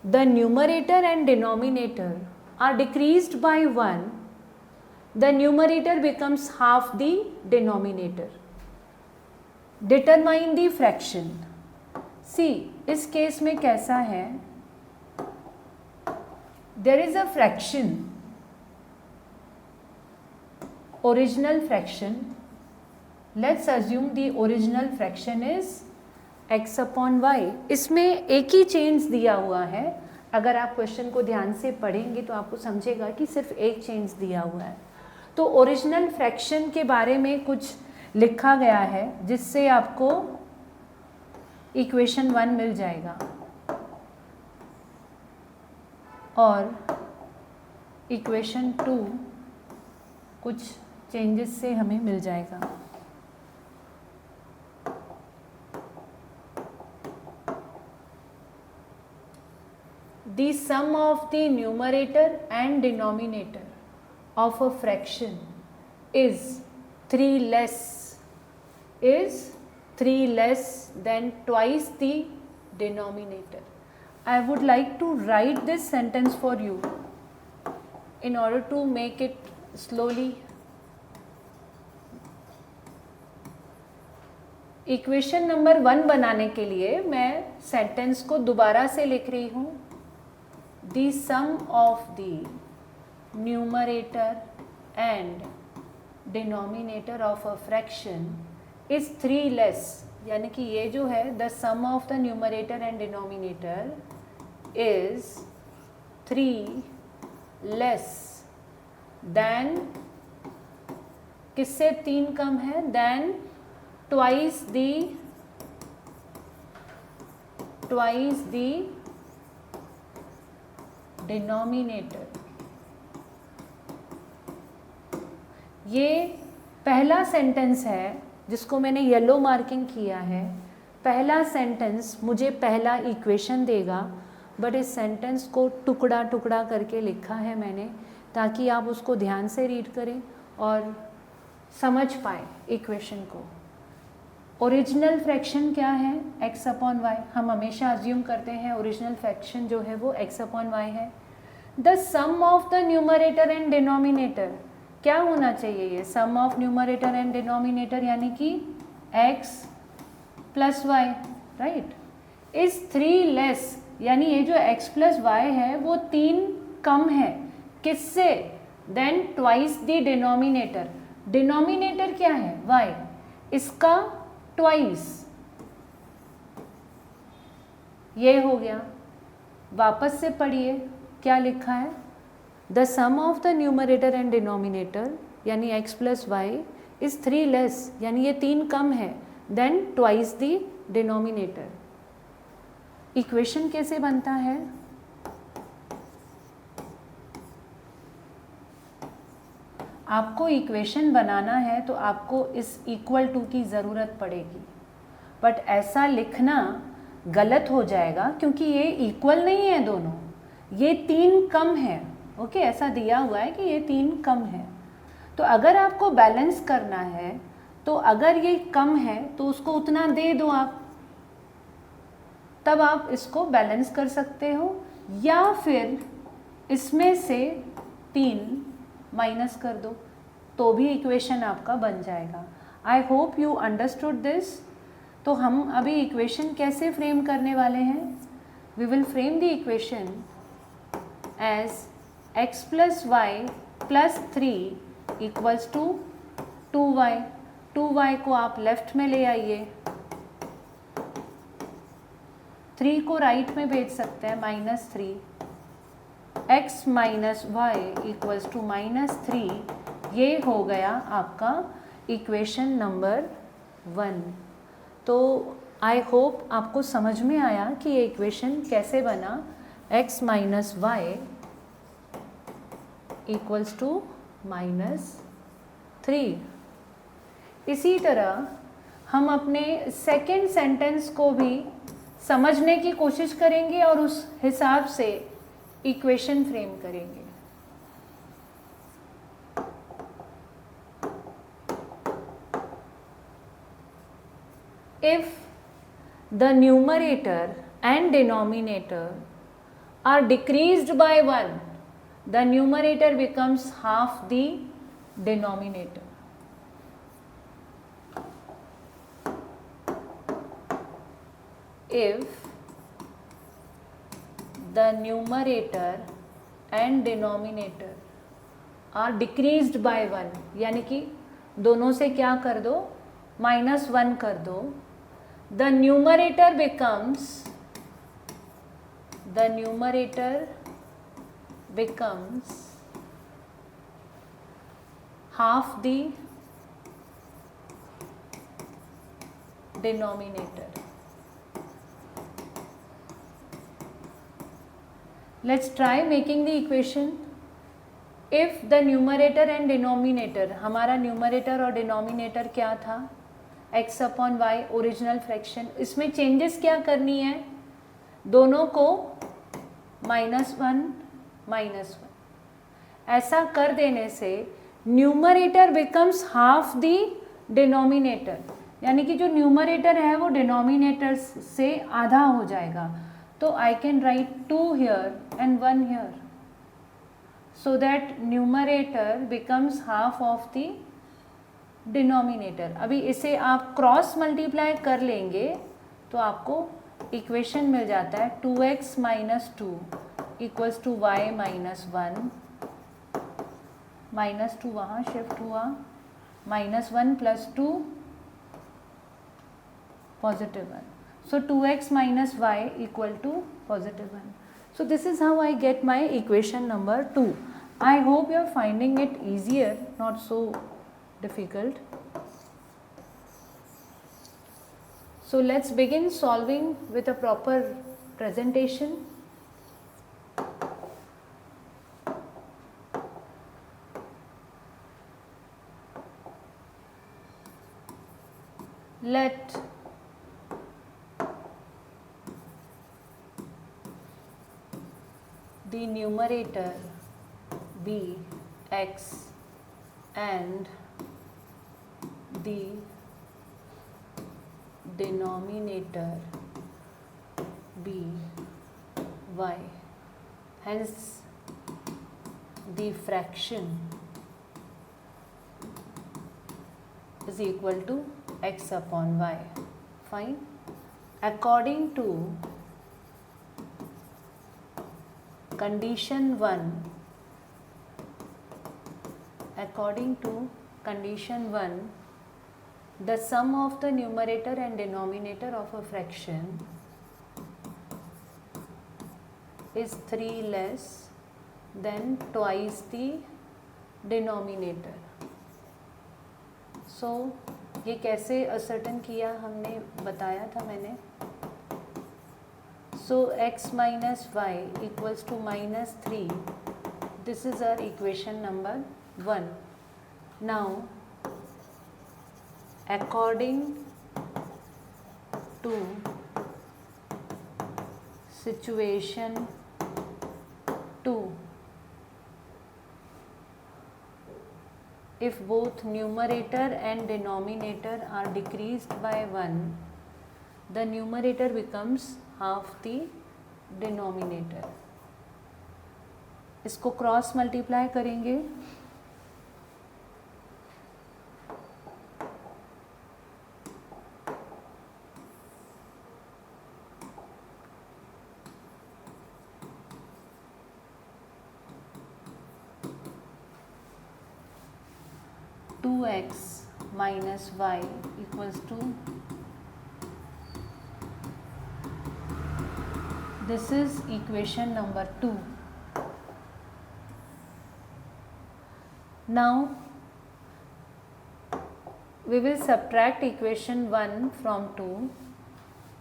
the numerator and denominator are decreased by 1, the numerator becomes half the denominator. Determine the fraction. See, इस case में कैसा है, there is a fraction, original fraction. Let's assume the original fraction is x/y. इसमें एक ही change दिया हुआ है, अगर आप क्वेश्चन को ध्यान से पढ़ेंगे तो आपको समझेगा कि सिर्फ एक चेंज दिया हुआ है। तो ओरिजिनल फ्रैक्शन के बारे में कुछ लिखा गया है जिससे आपको इक्वेशन 1 मिल जाएगा और इक्वेशन 2 कुछ चेंजेस से हमें मिल जाएगा। The sum of the numerator and denominator of a fraction is 3 less than twice the denominator. I would like to write this sentence for you in order to make it slowly. Equation number 1 बनाने के लिए मैं sentence को दोबारा से लिख रही हूँ। The sum of the numerator and denominator of a fraction is 3 less, यानी कि ये जो है the sum of the numerator and denominator is 3 less than, किससे 3 कम है, देन ट्वाइस दी डिनोमिनेटर। ये पहला सेंटेंस है जिसको मैंने येलो मार्किंग किया है। पहला सेंटेंस मुझे पहला इक्वेशन देगा, बट इस सेंटेंस को टुकड़ा टुकड़ा करके लिखा है मैंने, ताकि आप उसको ध्यान से रीड करें और समझ पाए इक्वेशन को। ओरिजिनल फ्रैक्शन क्या है, x अपॉन वाई। हम हमेशा अज्यूम करते हैं ओरिजिनल फ्रैक्शन जो है वो x अपॉन वाई है। The sum of the numerator and denominator क्या होना चाहिए, ये sum of numerator and denominator यानी कि x plus y, right, is 3 less, यानी ये जो x प्लस वाई है वो 3 कम है, किससे, then twice the denominator. Denominator क्या है, y, इसका ट्वाइस, ये हो गया। वापस से पढ़िए क्या लिखा है, the sum of the numerator and denominator यानी x plus y is 3 less, यानी ये 3 कम है, then twice the denominator. Equation कैसे बनता है, आपको इक्वेशन बनाना है तो आपको इस इक्वल टू की ज़रूरत पड़ेगी, बट ऐसा लिखना गलत हो जाएगा क्योंकि ये इक्वल नहीं है दोनों, ये 3 कम है। ओके, ऐसा दिया हुआ है कि ये 3 कम है। तो अगर आपको बैलेंस करना है तो अगर ये कम है तो उसको उतना दे दो आप, तब आप इसको बैलेंस कर सकते हो, या फिर इसमें से 3 माइनस कर दो तो भी इक्वेशन आपका बन जाएगा। I hope you understood this. तो हम अभी इक्वेशन कैसे फ्रेम करने वाले हैं, we will frame the equation as x plus y plus 3 equals to 2y। 2y को आप लेफ्ट में ले आइए, 3 को राइट में भेज सकते हैं, -3, x minus y equals to -3। ये हो गया आपका इक्वेशन नंबर 1। तो आई होप आपको समझ में आया कि ये इक्वेशन कैसे बना, x minus y equals to -3। इसी तरह हम अपने सेकेंड सेंटेंस को भी समझने की कोशिश करेंगे और उस हिसाब से इक्वेशन फ्रेम करेंगे। If the numerator and denominator are decreased by 1, the numerator becomes half the denominator. If the numerator and denominator are decreased by 1, यानी कि दोनों से क्या कर दो, -1 कर दो, the numerator becomes half the denominator. Let's try making the equation. If the numerator and denominator, हमारा न्यूमरेटर और डिनोमिनेटर क्या था, x upon y original fraction, इसमें चेंजेस क्या करनी है, दोनों को -1 ऐसा कर देने से numerator becomes half the denominator, यानी कि जो न्यूमरेटर है वो डिनोमिनेटर से आधा हो जाएगा। तो आई can right 2 here and 1 here, so that numerator becomes half of the denominator. अभी इसे आप क्रॉस मल्टीप्लाई कर लेंगे तो आपको इक्वेशन मिल जाता है 2x minus 2 equals to y minus 1, -2 वहाँ शिफ्ट हुआ, -1 + 2 positive 1. So 2x minus y equal to positive 1. So this is how I get my equation number 2. I hope you are finding it easier, not so difficult. So let's begin solving with a proper presentation. Let the numerator be x and the denominator be y. Hence, the fraction is equal to x upon y. Fine. According to condition 1, the sum of the numerator and denominator of a fraction is 3 less than twice the denominator. So ये कैसे ascertain किया हमने बताया था मैंने. So x minus y equals to minus 3. This is our equation number 1. Now, according to situation 2, if both numerator and denominator are decreased by 1, the numerator becomes half the denominator. इसको cross multiply करेंगे. Two x minus y equals to, this is equation number 2. Now we will subtract equation 1 from 2,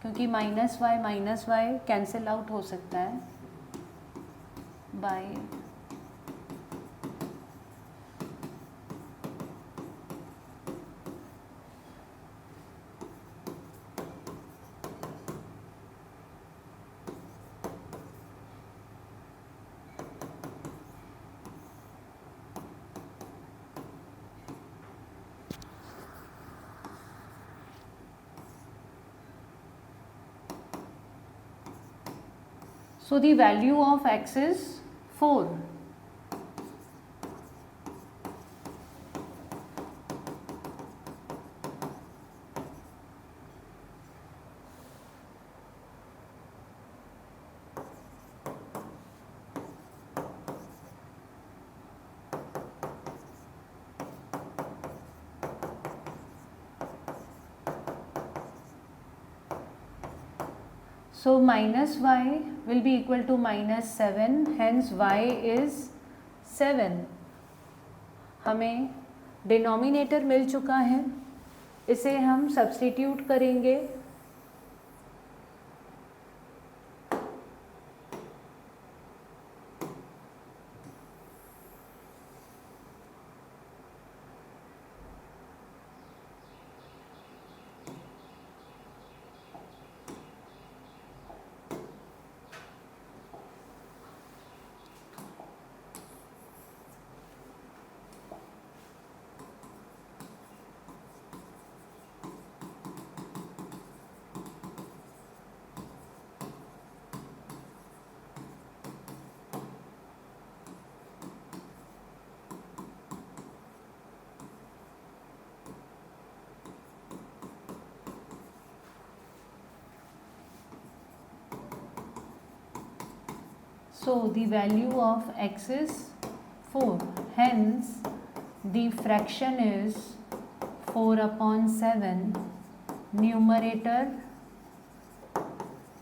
क्योंकि minus Y cancel out हो सकता है bye So the value of x is 4. So minus y will be equal to minus 7, hence y is 7. हमें denominator मिल चुका है, इसे हम substitute करेंगे. So the value of x is 4, hence the fraction is 4 upon 7 numerator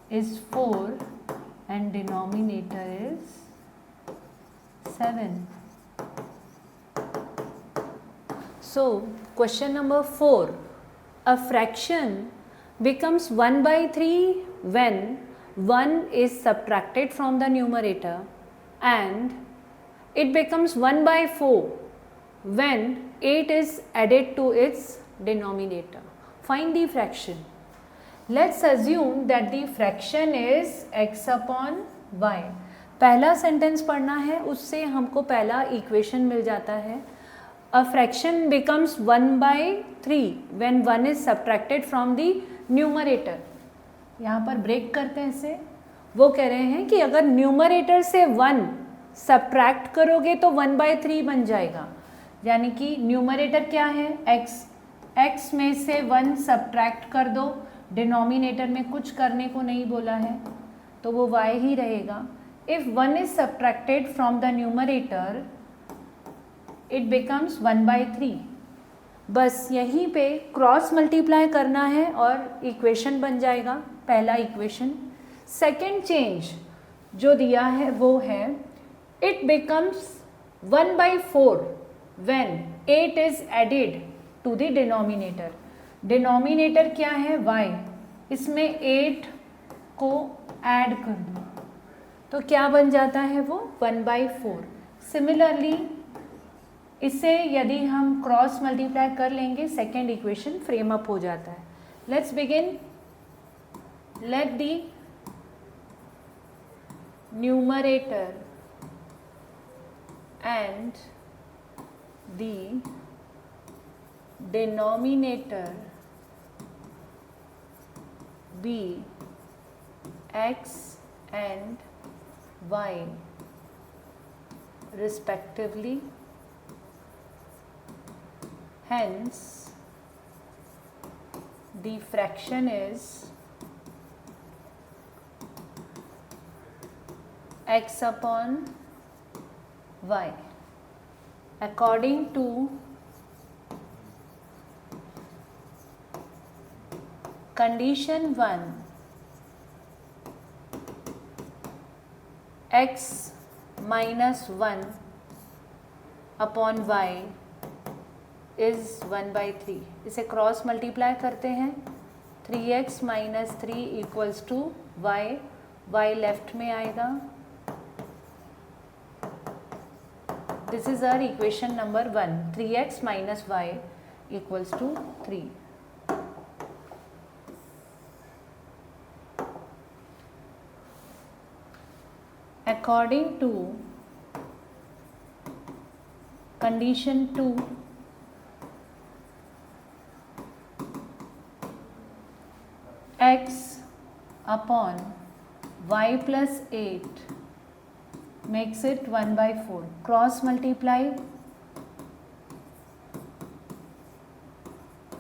is 4 and denominator is 7. So question number 4, a fraction becomes 1 by 3 when 1 is subtracted from the numerator and it becomes 1 by 4 when 8 is added to its denominator. Find the fraction. Let's assume that the fraction is x upon y. पहला sentence पढ़ना है, उससे हमको पहला equation मिल जाता है. A fraction becomes 1 by 3 when 1 is subtracted from the numerator. यहाँ पर ब्रेक करते हैं इसे. वो कह रहे हैं कि अगर न्यूमरेटर से 1 सब्ट्रैक्ट करोगे तो 1 by 3 बन जाएगा. यानी कि न्यूमरेटर क्या है, x. x में से 1 सब्ट्रैक्ट कर दो, डिनोमिनेटर में कुछ करने को नहीं बोला है तो वो y ही रहेगा. If 1 is subtracted from the numerator, it becomes 1 by 3. बस यहीं पे क्रॉस मल्टीप्लाई करना है और इक्वेशन बन जाएगा, पहला इक्वेशन. सेकेंड चेंज जो दिया है वो है it becomes 1 by 4 when 8 is added to the denominator. Denominator क्या है, y. इसमें 8 को ऐड कर दो तो क्या बन जाता है वो 1 by 4. सिमिलरली इसे यदि हम क्रॉस मल्टीप्लाई कर लेंगे सेकेंड इक्वेशन फ्रेम अप हो जाता है. Let's begin. Let the numerator and the denominator be x and y respectively. Hence the fraction is x upon y. According to condition 1, x minus 1 upon y is 1 by 3. इसे cross multiply करते हैं. 3x minus 3 equals to y. y left में आएगा. This is our equation number 1. 3x minus y equals to 3. According to condition 2, x upon y plus 8 makes it 1 by 4. Cross multiply.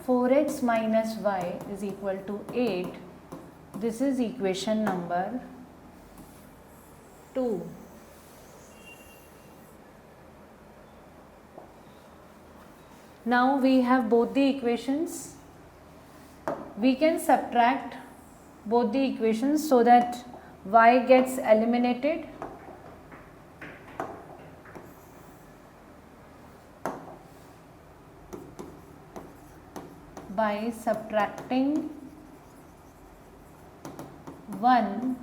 4x minus y is equal to 8. This is equation number 2. Now we have both the equations. We can subtract both the equations so that y gets eliminated. By subtracting 1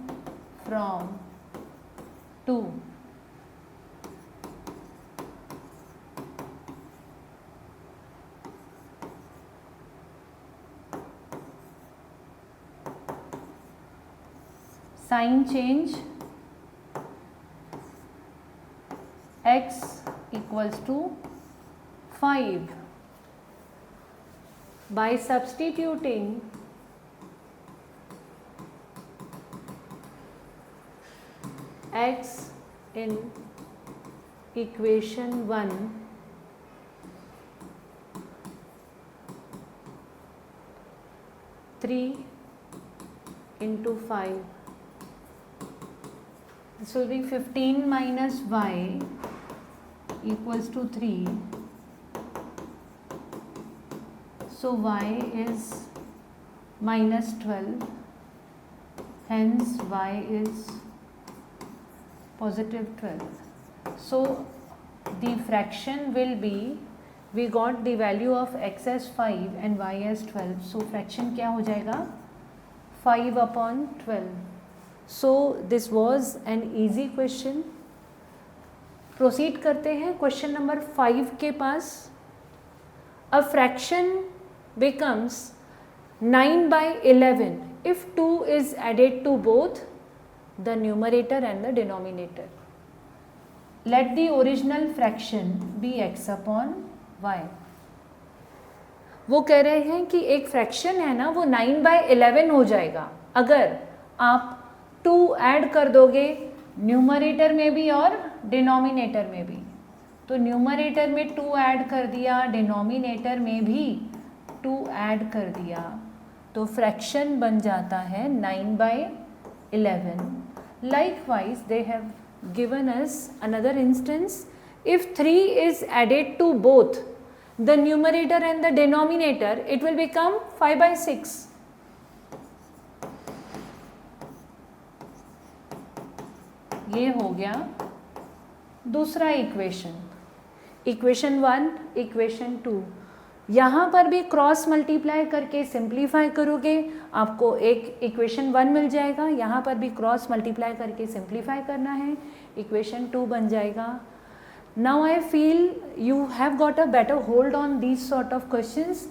from 2. Sign change. X equals to 5. By substituting x in equation 1, three into 5. This will be 15 minus y equals to 3. So y is -12, hence y is +12. So the fraction will be, we got the value of x as 5 and y as 12. So fraction क्या हो जाएगा 5/12. So this was an easy question. Proceed करते हैं question number 5 के पास. A fraction becomes 9/11 if 2 is added to both the numerator and the denominator. Let the original fraction be x upon y. वो कह रहे हैं कि एक फ्रैक्शन है ना, वो 9/11 हो जाएगा अगर आप 2 ऐड कर दोगे न्यूमरेटर में भी और डिनोमिनेटर में भी. तो न्यूमरेटर में 2 ऐड कर दिया, डिनोमिनेटर में भी 2 ऐड कर दिया, तो फ्रैक्शन बन जाता है 9/11. Likewise, they have given us another instance. If 3 is added to both the numerator and the denominator, it will become 5/6. ये हो गया दूसरा इक्वेशन. Equation 1, equation 2. यहाँ पर भी क्रॉस मल्टीप्लाई करके सिंप्लीफाई करोगे, आपको एक इक्वेशन 1 मिल जाएगा. यहाँ पर भी क्रॉस मल्टीप्लाई करके सिंप्लीफाई करना है, इक्वेशन 2 बन जाएगा. Now I feel you have got a better hold on these sort of questions.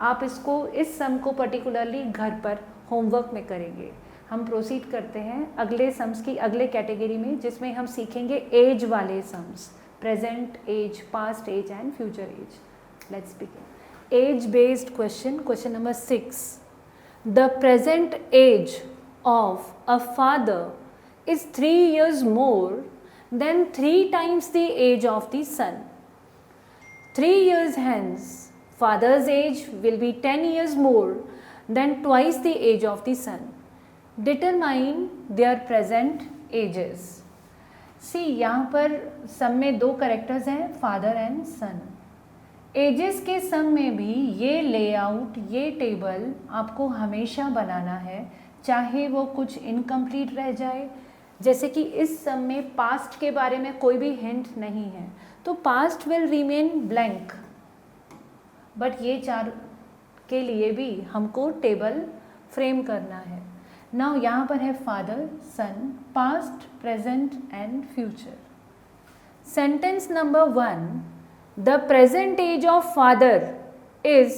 आप इसको, इस सम को पर्टिकुलरली घर पर होमवर्क में करेंगे. हम प्रोसीड करते हैं अगले सम्स की अगले कैटेगरी में, जिसमें हम सीखेंगे एज वाले sums, present age, past age and future age. Let's begin. Age based question, question number 6. The present age of a father is 3 years more than 3 times the age of the son. 3 years hence, father's age will be 10 years more than twice the age of the son. Determine their present ages. See, यहाँ पर सम में 2 characters हैं, father and sun. Edges के सम में भी ये layout, ये table आपको हमेशा बनाना है, चाहे वो कुछ इनकम्प्लीट रह जाए. जैसे कि इस सम में पास्ट के बारे में कोई भी हिंट नहीं है, तो past will remain blank. But ये 4 के लिए भी हमको टेबल फ्रेम करना है. नाउ यहाँ पर है father, son, past, present and future. Sentence number 1. The present age of father is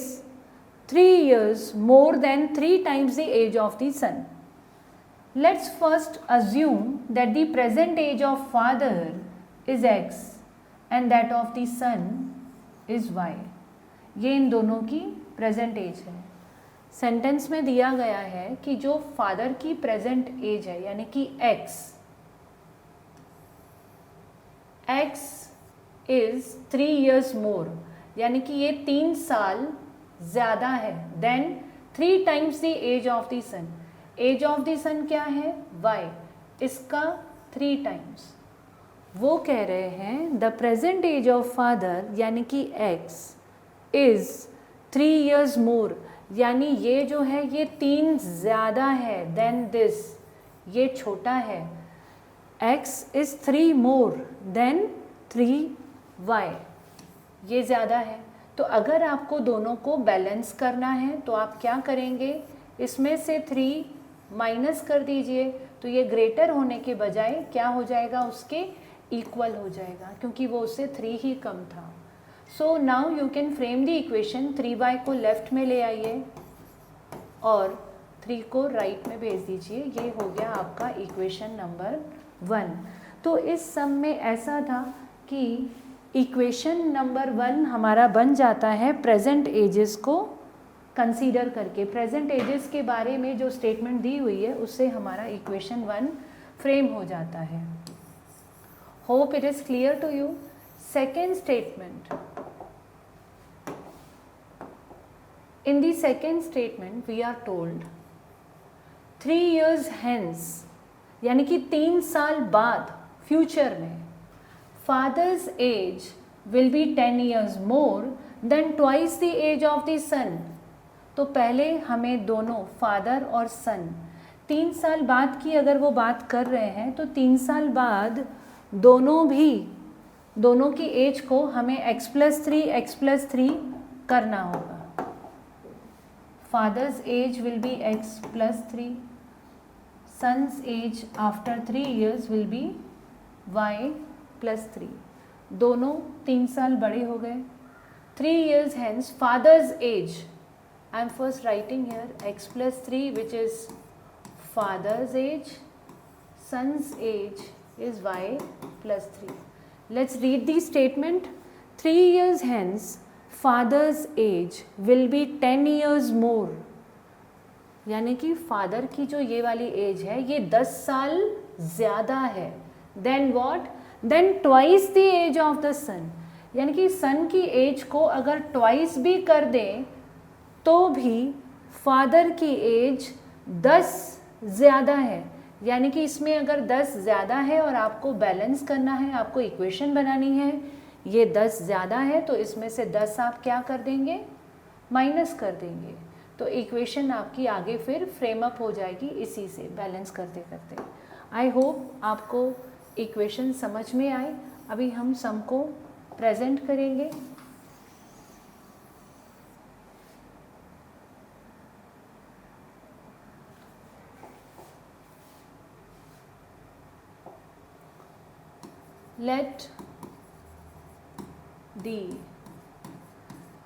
3 years more than 3 times the age of the son. Let's first assume that the present age of father is x and that of the son is y. ये इन दोनों की present as है. Sentence में दिया गया है कि जो फादर की प्रेजेंट एज है, यानी कि x इज 3 years मोर, यानी कि ये 3 साल ज़्यादा है than 3 times the age of the son. Age of the son क्या है? y, इसका 3 times. वो कह रहे हैं the present age of father यानी कि x इज 3 years मोर, यानी ये जो है ये 3 ज़्यादा है देन दिस, ये छोटा है. x is 3 more then 3y, ये ज़्यादा है. तो अगर आपको दोनों को बैलेंस करना है तो आप क्या करेंगे, इसमें से 3 माइनस कर दीजिए, तो ये ग्रेटर होने के बजाय क्या हो जाएगा, उसके इक्वल हो जाएगा, क्योंकि वो उससे 3 ही कम था. So now you can frame the equation. 3y को लेफ्ट में ले आइए और 3 को राइट में भेज दीजिए. ये हो गया आपका इक्वेशन नंबर 1. तो इस सम में ऐसा था कि इक्वेशन नंबर 1 हमारा बन जाता है प्रेजेंट एजेस को कंसीडर करके. प्रेजेंट एजेस के बारे में जो स्टेटमेंट दी हुई है उससे हमारा इक्वेशन 1 फ्रेम हो जाता है. Hope it is clear to you. Second statement. In the second statement we are told 3 years hence, यानी कि 3 साल बाद फ्यूचर में fathers age will B 10 years more than twice the age of the son. तो पहले हमें दोनों father और सन 3 साल बाद की अगर वो बात कर रहे हैं तो 3 साल बाद दोनों की एज को हमें x+3 करना होगा. Father's age will be x+3, son's age after 3 years will be y+3. दोनों 3 साल बड़े हो गए. 3 years hence father's age, I am first writing here x+3 which is father's age, son's age is y+3. Let's read the statement. 3 years hence father's age will be 10 years more. यानी कि father की जो ये वाली as है ये 10 साल ज़्यादा है. Than what? Than twice the age of the son. यानी कि सन की एज को अगर ट्वाइस भी कर दें तो भी फादर की एज 10 ज़्यादा है. यानी कि इसमें अगर 10 ज़्यादा है और आपको बैलेंस करना है, आपको इक्वेशन बनानी है, ये 10 ज़्यादा है तो इसमें से 10 आप क्या कर देंगे? माइनस कर देंगे. तो इक्वेशन आपकी आगे फिर फ्रेम अप हो जाएगी इसी से बैलेंस करते करते. आई होप आपको इक्वेशन समझ में आए. अभी हम सम को प्रेजेंट करेंगे. Let the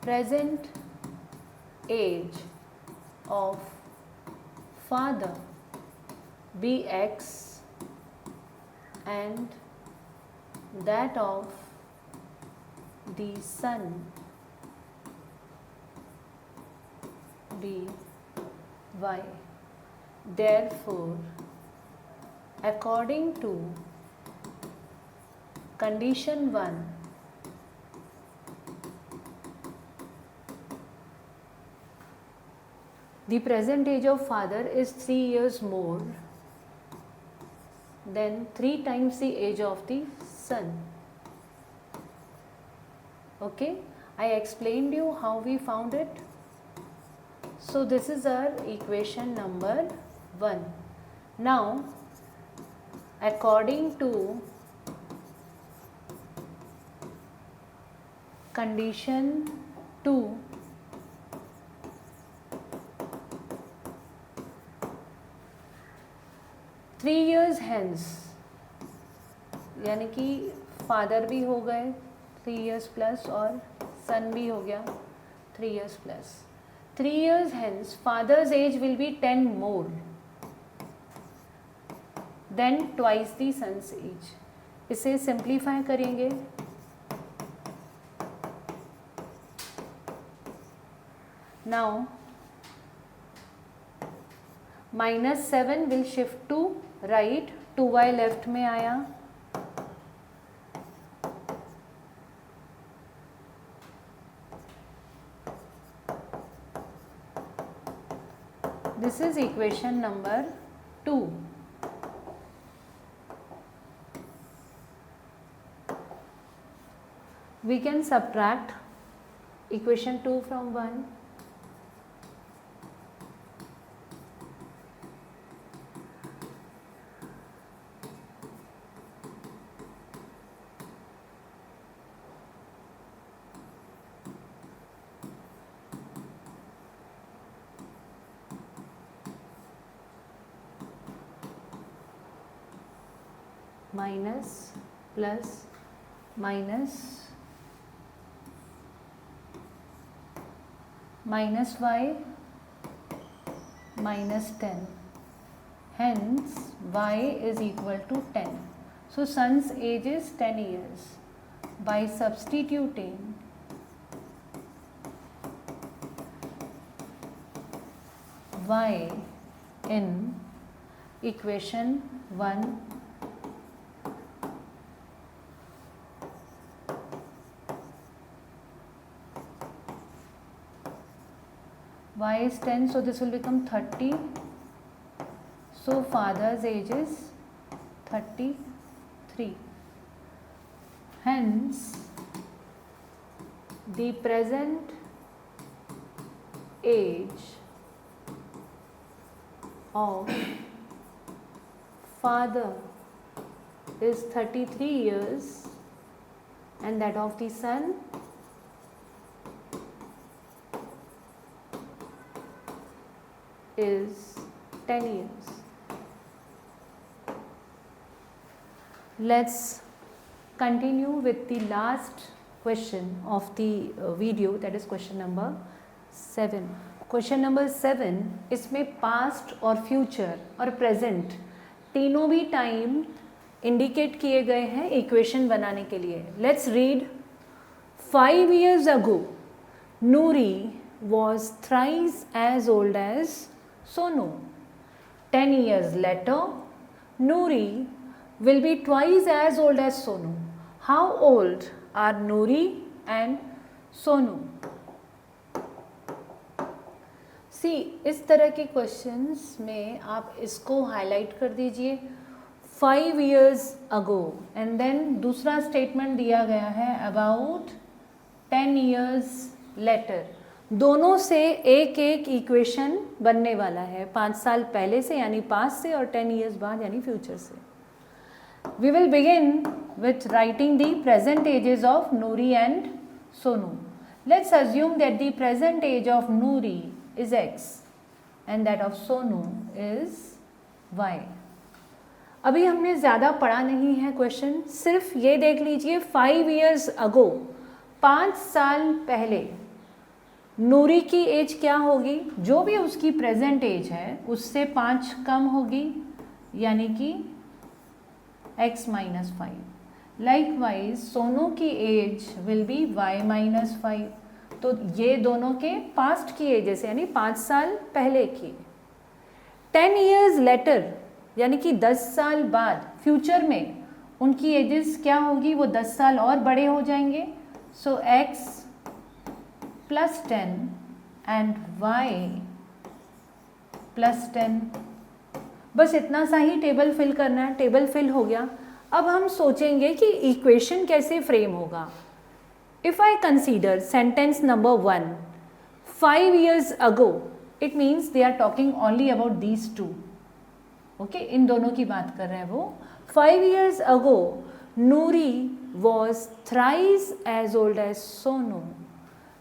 present age of father be x and that of the son be y. Therefore, according to condition 1, the present age of father is 3 years more than 3 times the age of the son. Okay, I explained you how we found it. So this is our equation number 1. Now, according to condition 2, three years hence यानी कि father भी हो गए 3 years plus और सन भी हो गया 3 years plus. 3 years hence father's age will be 10 more than twice the son's age. इसे सिंप्लीफाई करेंगे. Now -7 will shift to right, 2y left में आया. This is equation number 2. We can subtract equation 2 from 1. Minus plus minus -y -10, hence y is equal to 10. So son's age is 10 years. By substituting y in equation 1, y is 10, so this will become 30. So father's age is 33. Hence the present age of father is 33 years and that of the son is 10 years. Let's continue with the last question of the video, that is question number 7. Question number 7, इसमें past और future और present तीनों भी time indicate किए गए हैं equation बनाने के लिए. Let's read. 5 years ago, Noori was thrice as old as Sonu. 10 years later, Noori will be twice as old as Sonu. How old are Noori and Sonu? सी इस तरह के क्वेश्चंस में आप इसको हाईलाइट कर दीजिए. 5 years ago एंड देन दूसरा statement दिया गया है अबाउट 10 years later. दोनों से एक एक इक्वेशन बनने वाला है 5 साल पहले से यानी पास्ट से और 10 years बाद यानी फ्यूचर से. We will begin with writing the present ages of Noori and Sonu. Let's assume that the present age of Noori is X and that of Sonu is Y. अभी हमने ज़्यादा पढ़ा नहीं है क्वेश्चन, सिर्फ ये देख लीजिए 5 years ago, 5 साल पहले नूरी की एज क्या होगी, जो भी उसकी प्रेजेंट एज है उससे 5 कम होगी यानी कि x minus 5. Likewise सोनू की age will be y minus 5. तो ये दोनों के पास्ट की एजेस यानी 5 साल पहले की. 10 years later यानी कि 10 साल बाद फ्यूचर में उनकी एजेस क्या होगी, वो 10 साल और बड़े हो जाएंगे. सो x plus 10 and y plus 10. बस इतना सा ही टेबल फिल करना है. टेबल फिल हो गया. अब हम सोचेंगे कि इक्वेशन कैसे फ्रेम होगा. If I consider sentence number 1, 5 years ago, it means they are talking only about these two. Okay, इन दोनों की बात कर रहे हैं वो. 5 years ago, Noori was thrice as old as Sonu.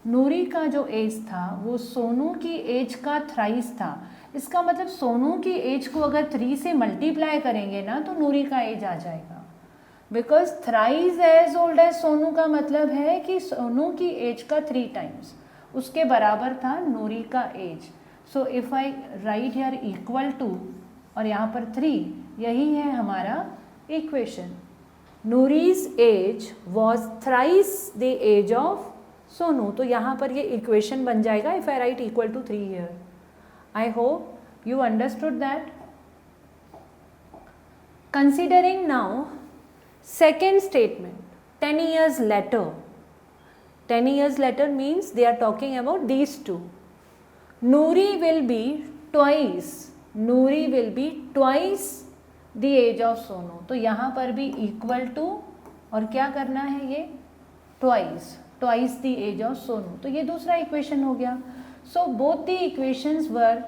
Noori का जो एज था वो सोनू की एज का थ्राइस था. इसका मतलब सोनू की एज को अगर 3 से मल्टीप्लाई करेंगे ना तो नूरी का एज आ जाएगा. Because thrice as old as Sonu का मतलब है कि सोनू की एज का 3 टाइम्स उसके बराबर था नूरी का age. So if I write here equal to और यहाँ पर 3, यही है हमारा equation. Noori's age was thrice the age of Sonu. तो यहाँ पर ये इक्वेशन बन जाएगा if I write equal to 3 here. I hope you understood that. Considering now second statement, 10 years later. 10 years later means they are talking about these two. Noori will be twice. Noori will be twice the age of Sonu. तो यहाँ पर भी equal to और क्या करना है ये twice. Twice the age of Sonu. तो ये दूसरा इक्वेशन हो गया. So both the equations were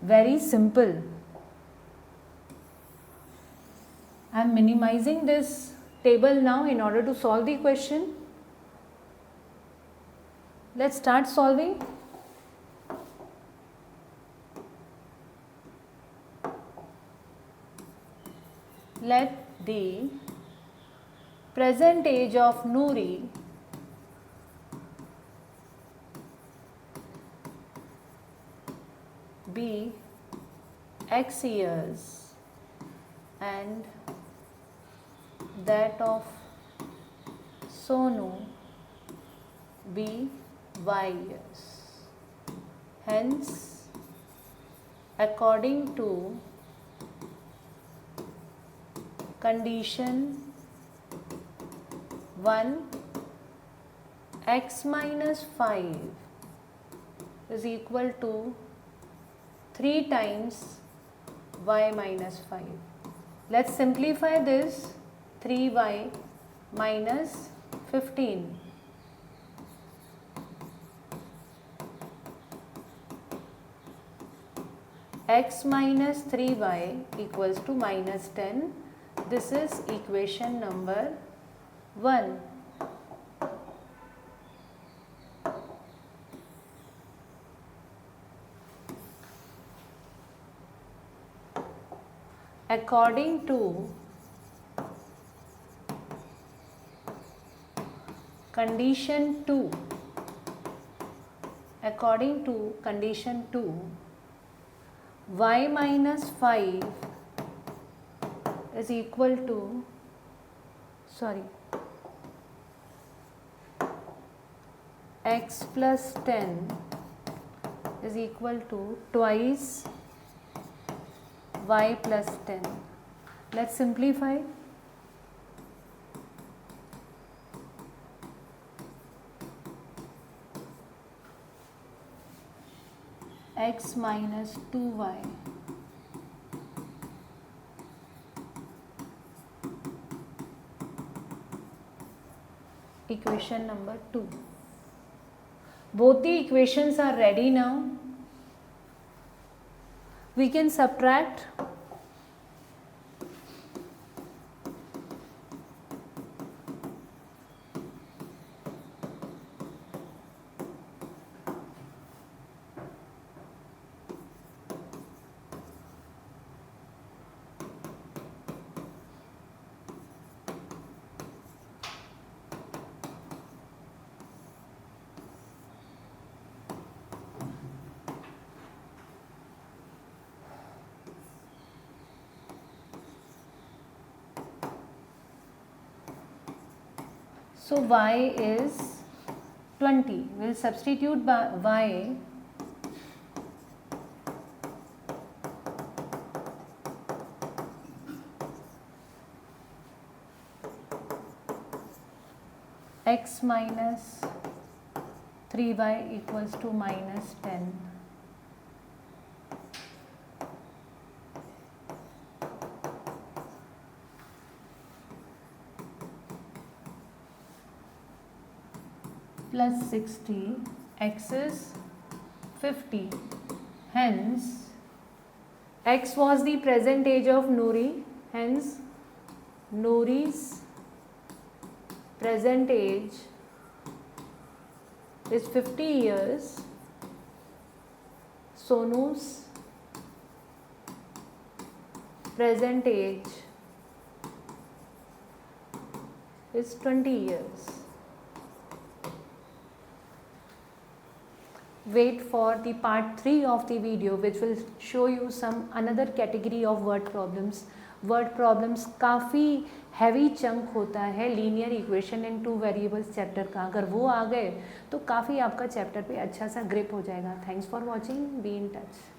very simple. I am minimizing this table now in order to solve the question. Let's start solving. Let the present age of Noori be x years and that of Sonu be y years. Hence, according to condition 1, x minus 5 is equal to 3 times y minus 5. Let's simplify this. 3y minus 15. x minus 3y equals to minus 10. This is equation number 1. According to condition 2, y minus 5 is equal to, x plus 10 is equal to twice y plus 10. Let's simplify. X minus 2y equation number 2. Both the equations are ready now. We can subtract. So y is 20. We'll substitute y x minus 3y equals to minus 10. Plus 60, x is 50. Hence, x was the present age of Noori. Hence, Noori's present age is 50 years. Sonu's present age is 20 years. Wait for the part 3 of the video, which will show you some another category of word problems. Word problems काफ़ी heavy chunk होता है linear equation इन 2 variables chapter का. अगर वो आ गए तो काफ़ी आपका चैप्टर पे अच्छा सा ग्रिप हो जाएगा. Thanks for watching. Be in touch.